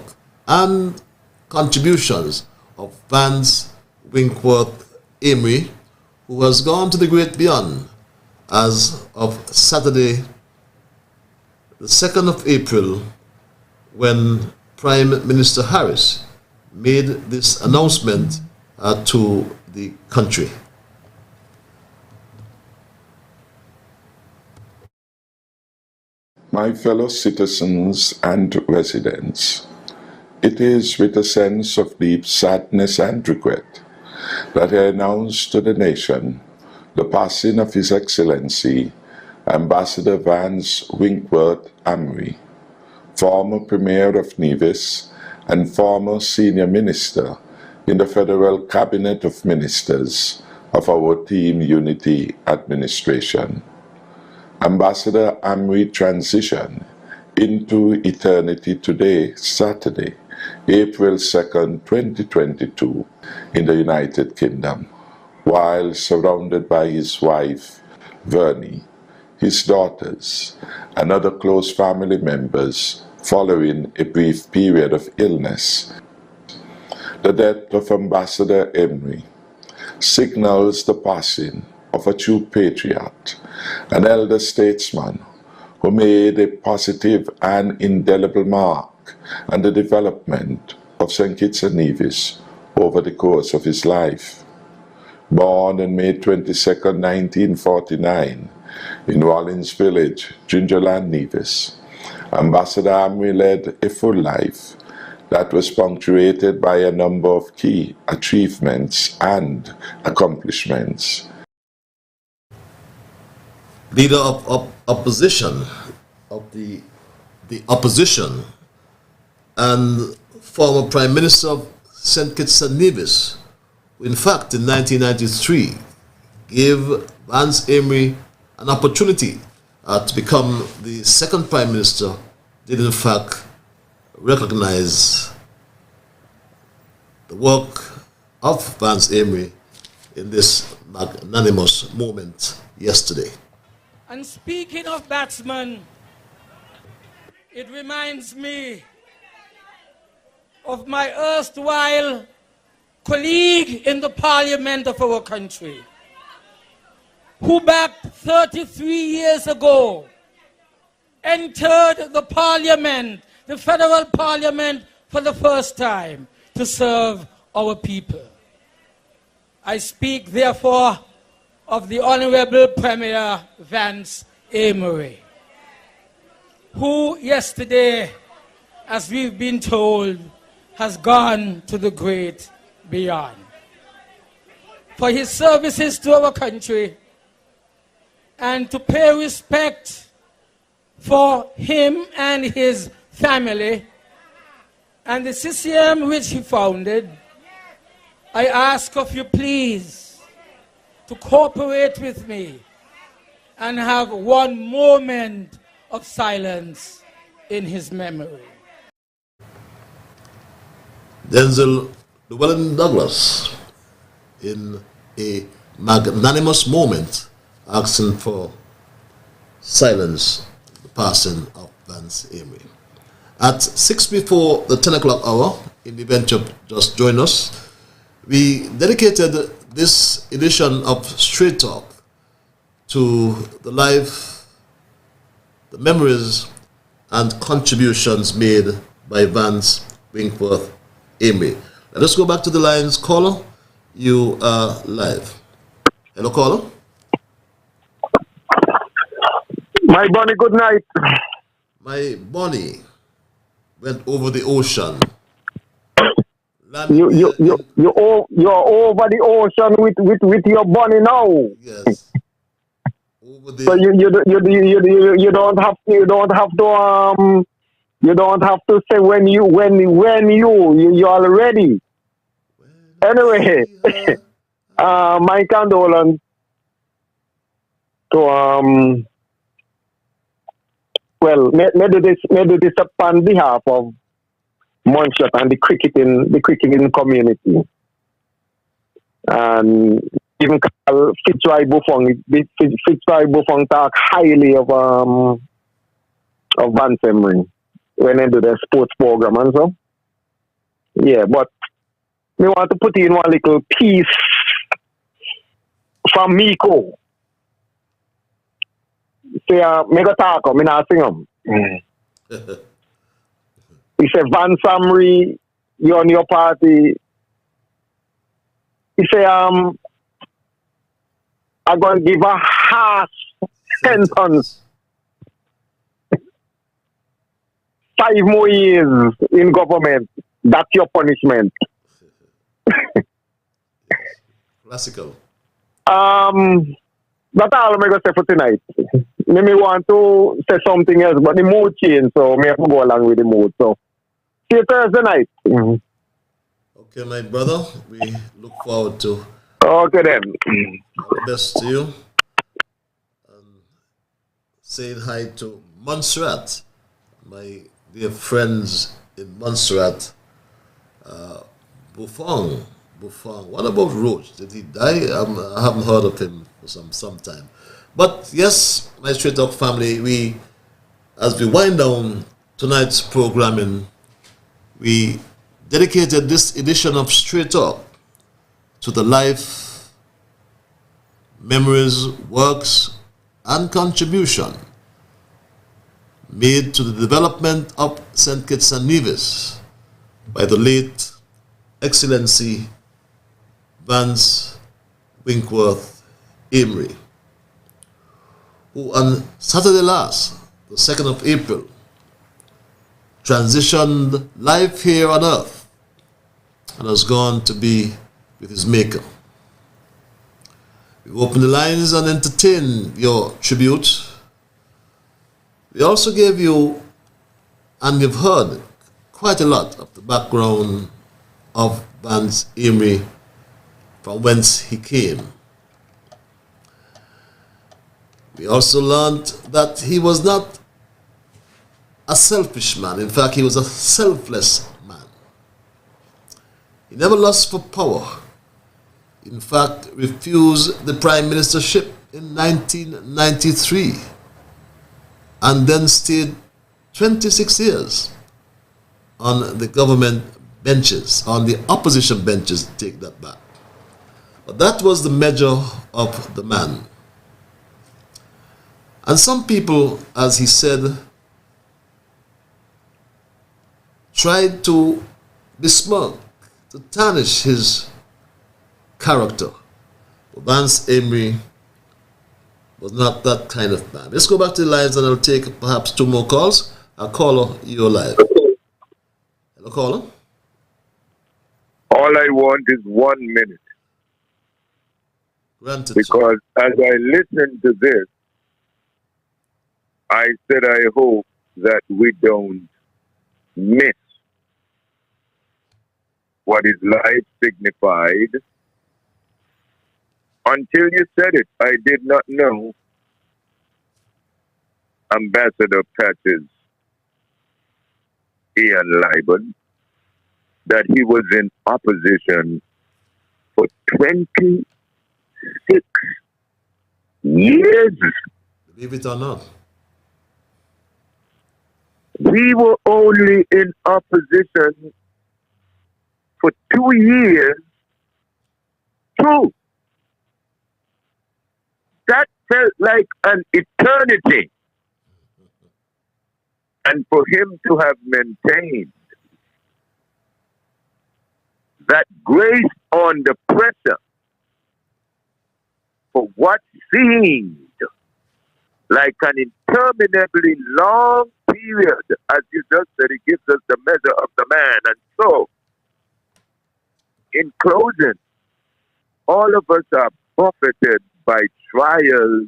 and contributions of Vance Winkworth Amory, who has gone to the great beyond as of Saturday, the 2nd of April, when Prime Minister Harris made this announcement to the country. My fellow citizens and residents, it is with a sense of deep sadness and regret that I announce to the nation the passing of His Excellency Ambassador Vance Winkworth Amory, former Premier of Nevis and former Senior Minister in the Federal Cabinet of Ministers of our Team Unity administration. Ambassador Amory transitioned into eternity today, Saturday, April 2nd, 2022, in the United Kingdom, while surrounded by his wife, Vernie, his daughters, and other close family members following a brief period of illness. The death of Ambassador Amory signals the passing of a true patriot, an elder statesman who made a positive and indelible mark on the development of St. Kitts and Nevis over the course of his life. Born on May 22, 1949, in Rollins Village, Gingerland, Nevis, Ambassador Amory led a full life that was punctuated by a number of key achievements and accomplishments. Leader of opposition, of the opposition, and former Prime Minister of St. Kitts and Nevis, who in fact in 1993 gave Vance Amory an opportunity to become the second Prime Minister, did in fact recognize the work of Vance Amory in this magnanimous moment yesterday. And speaking of batsmen, it reminds me of my erstwhile colleague in the parliament of our country, who back 33 years ago entered the parliament, the federal parliament, for the first time to serve our people. I speak, therefore, of the Honorable Premier Vance Amory, who yesterday, as we've been told, has gone to the great beyond. For his services to our country and to pay respect for him and his family and the CCM which he founded, I ask of you please to cooperate with me and have one moment of silence in his memory. Denzel Llewellyn Douglas, in a magnanimous moment, asking for silence in the passing of Vance Amory. At 6 before the 10 o'clock hour, in the event you just joined us, we dedicated this edition of Straight Talk to the life, the memories, and contributions made by Vance Winkworth Amory. Let us go back to the lines. Caller, you are live. Hello, caller. My Bonnie, good night. My Bonnie went over the ocean. You're over the ocean with your Bonnie now. Yes. Over the So you don't have to say when you're ready. Anyway, my condolence to well, may do this on behalf of Montshot and the cricketing community, and even Fitzroy Buffon talk highly of Vance Amory when they do their sports program and so. Yeah, but we want to put in one little piece from Miko. Say, me go talk, me not sing him. He said, Vance Amory, you on your party. He said, I'm going to give a harsh sentence. 5 more years in government. That's your punishment. Classical. That's all I'm going to say for tonight. Me want to say something else, but the mood changed, so me have to go along with the mood. So, see you Thursday night. Okay, my brother. We look forward to. Okay then. All the best to you. Saying hi to Montserrat, my dear friends in Montserrat. Buffon. What about Roach? Did he die? I haven't heard of him for some time. But yes, my Straight Talk family, as we wind down tonight's programming, we dedicated this edition of Straight Talk to the life, memories, works, and contribution made to the development of St. Kitts and Nevis by the late Excellency Vance Winkworth Amory, who on Saturday last, the 2nd of April, transitioned life here on earth and has gone to be with his maker. We open the lines and entertain your tribute. We also gave you, and you've heard quite a lot of the background of Vance Amory, from whence he came. We also learned that he was not a selfish man. In fact, he was a selfless man. He never lust for power. In fact, refused the prime ministership in 1993 and then stayed 26 years on the government benches, on the opposition benches, take that back. But that was the measure of the man. And some people, as he said, tried to besmirk, to tarnish his character. But Vance Amory was not that kind of man. Let's go back to the lines and I'll take perhaps 2 more calls. I'll call you live. Hello, caller. All I want is 1 minute. Granted. Because as I listened to this, I said I hope that we don't miss what his life signified. Until you said it, I did not know Ambassador Patches Ian Liburd, that he was in opposition for 26 years. Believe it or not. We were only in opposition for 2 years. 2. That felt like an eternity. And for him to have maintained that grace on the pressure for what seemed like an interminably long period, as you just said, it gives us the measure of the man. And so, in closing, all of us are buffeted by trials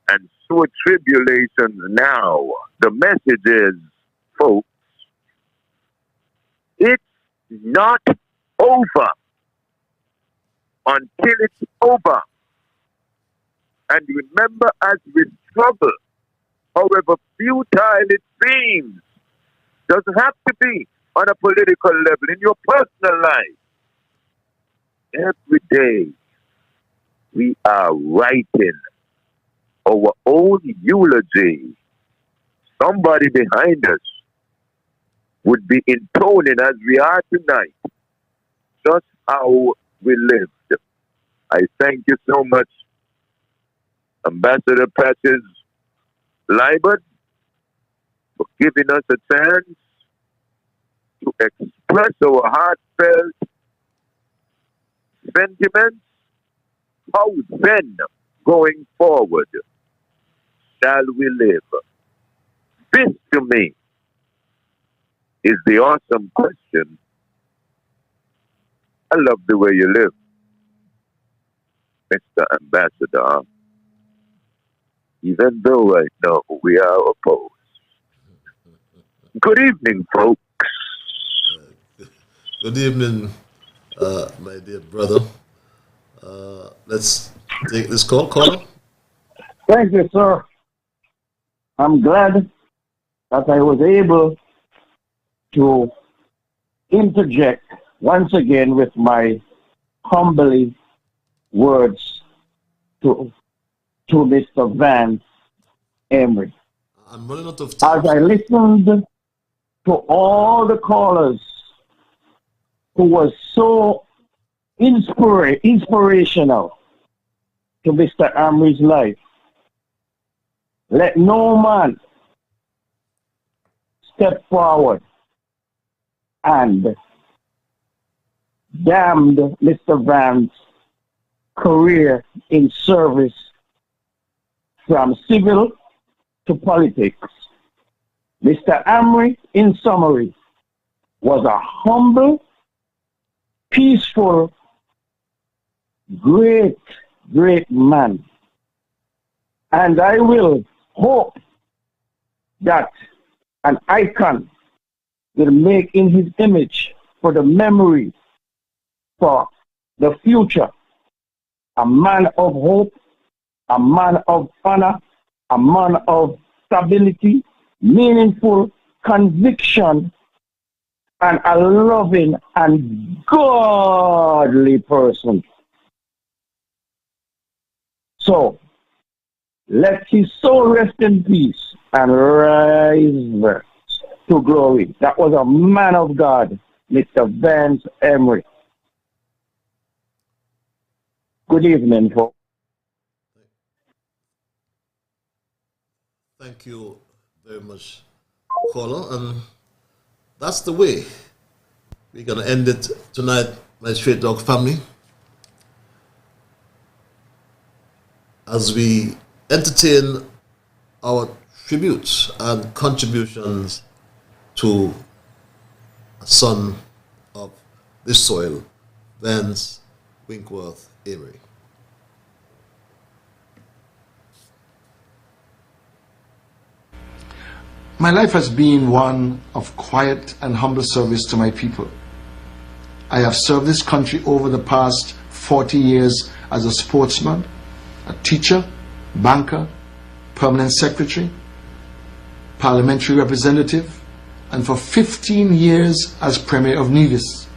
and sore tribulations now. The message is, folks, it's not over until it's over. And remember, as we struggle, however futile it seems, doesn't have to be on a political level, in your personal life. Every day, we are writing our own eulogy. Somebody behind us would be intoning, as we are tonight, just how we lived. I thank you so much, Ambassador Patches Liburd, for giving us a chance to express our heartfelt sentiments. How then, going forward, shall we live? This, to me, is the awesome question. I love the way you live, Mr. Ambassador, even though I know we are opposed. Good evening, folks. Good evening, my dear brother. Let's take this call. Caller. Thank you, sir. I'm glad that I was able to interject once again with my humbly words to Mr. Vance Amory. I'm running out of time. As I listened to all the callers who was so inspirational to Mr. Amory's life, let no man step forward and damned Mr. Vance's career in service from civil to politics. Mr. Amory, in summary, was a humble, peaceful, great man. And I will hope that an icon will make in his image for the memory for the future. A man of hope, a man of honor, a man of stability, meaningful conviction, and a loving and godly person. So, let his soul rest in peace and rise to glory. That was a man of God, Mr. Vance Amory. Good evening, folks. Thank you very much, caller. And that's the way we're going to end it tonight, my Straight Dog family, as we entertain our tributes and contributions to a son of this soil, Vance Winkworth Amory. My life has been one of quiet and humble service to my people. I have served this country over the past 40 years as a sportsman, a teacher, banker, permanent secretary, parliamentary representative, and for 15 years as Premier of Nevis.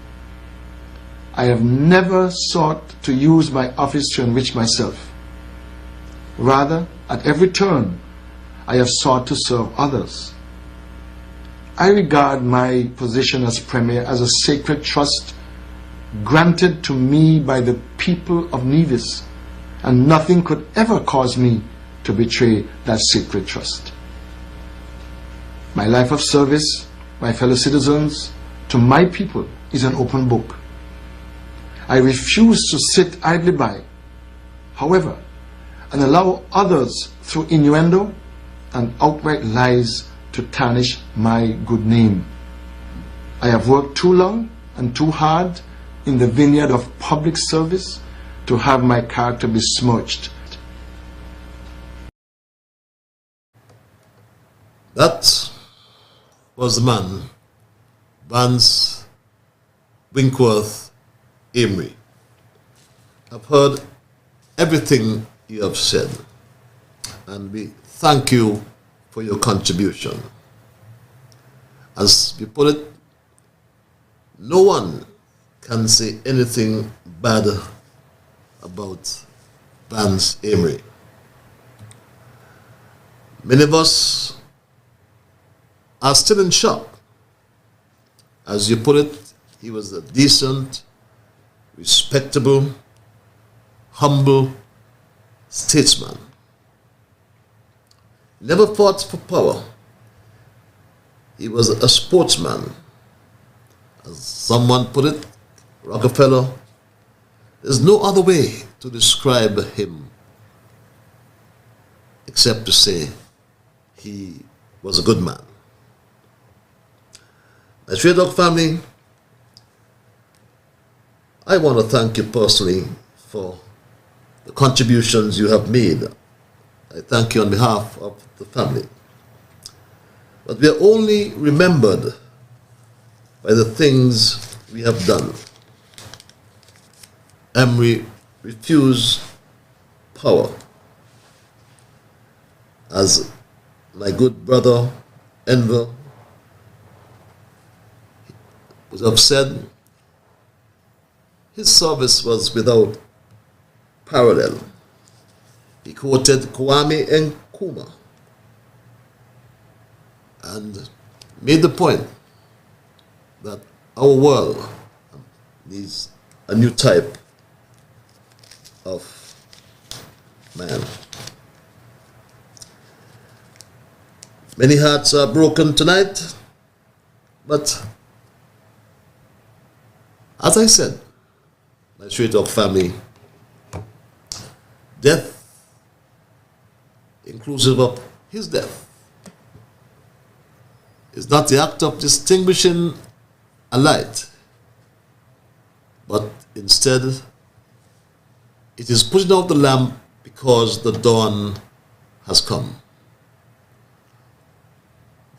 I have never sought to use my office to enrich myself. Rather, at every turn, I have sought to serve others. I regard my position as Premier as a sacred trust granted to me by the people of Nevis, and nothing could ever cause me to betray that sacred trust. My life of service, my fellow citizens, to my people is an open book. I refuse to sit idly by, however, and allow others through innuendo and outright lies to tarnish my good name. I have worked too long and too hard in the vineyard of public service to have my character besmirched. That was the man, Vance Winkworth Amory. I've heard everything you have said, and we thank you for your contribution. As we put it, no one can say anything bad about Vance Amory. Many of us are still in shock. As you put it, he was a decent, respectable, humble statesman. Never fought for power. He was a sportsman. As someone put it, Rockefeller, there's no other way to describe him except to say he was a good man. My Straight Dog family, I want to thank you personally for the contributions you have made. I thank you on behalf of the family. But we are only remembered by the things we have done. Amory refused power. As my good brother Enver would have said, his service was without parallel. he quoted Kwame Nkrumah and made the point that our world needs a new type of man. Many hearts are broken tonight, but as I said, my Straight Talk family, death, inclusive of his death, is not the act of distinguishing a light, but instead it is putting out the lamp because the dawn has come.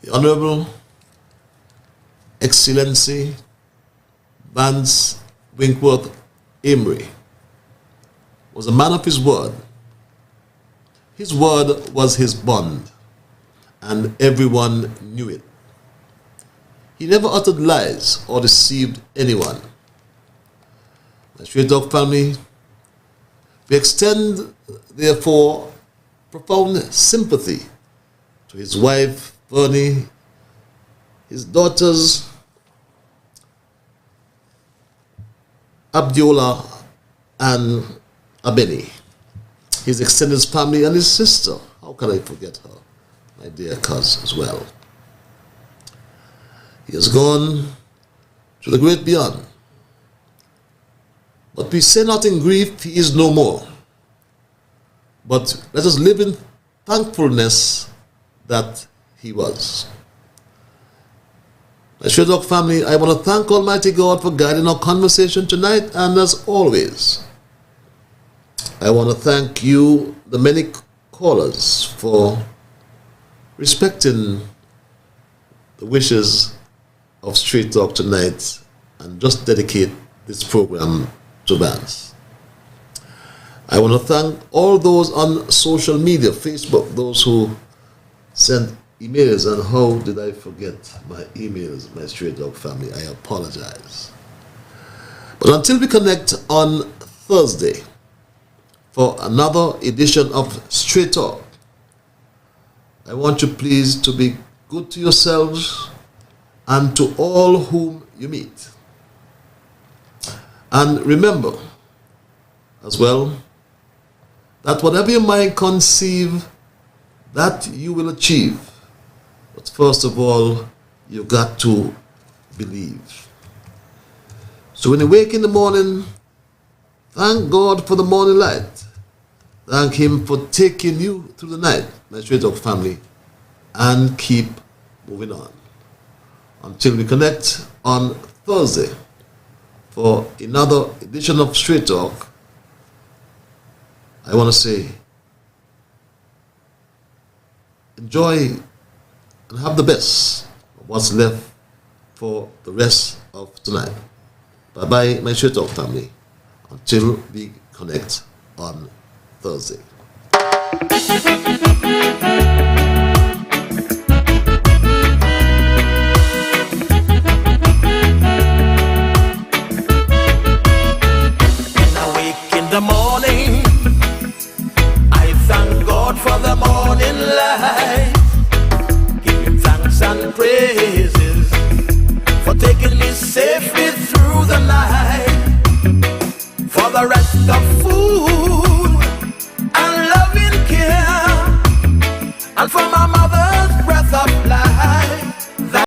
The Honorable Excellency Vance Winkworth Amory was a man of his word. His word was his bond, and everyone knew it. He never uttered lies or deceived anyone. My Straight Talk family, we extend, therefore, profound sympathy to his wife, Bernie, his daughters, Abdiola and Abeni, his extended family, and his sister. How can I forget her? My dear cousin as well. He has gone to the great beyond. But we say not in grief, he is no more. But let us live in thankfulness that he was. My Straight Talk family, I want to thank Almighty God for guiding our conversation tonight, and as always, I want to thank you, the many callers, for respecting the wishes of Straight Talk tonight and just dedicate this program to Vance. I want to thank all those on social media, Facebook, those who sent emails, and how did I forget my emails, my Straight Talk family? I apologize. But until we connect on Thursday for another edition of Straight Talk, I want you please to be good to yourselves and to all whom you meet. And remember as well that whatever your mind conceive, that you will achieve. But first of all, you got to believe. So when you wake in the morning, thank God for the morning light. Thank Him for taking you through the night, my Straight Talk family, and keep moving on. Until we connect on Thursday for another edition of Straight Talk, I want to say, enjoy and have the best of what's left for the rest of tonight. Bye-bye, my Straight Talk family, until we connect on Thursday.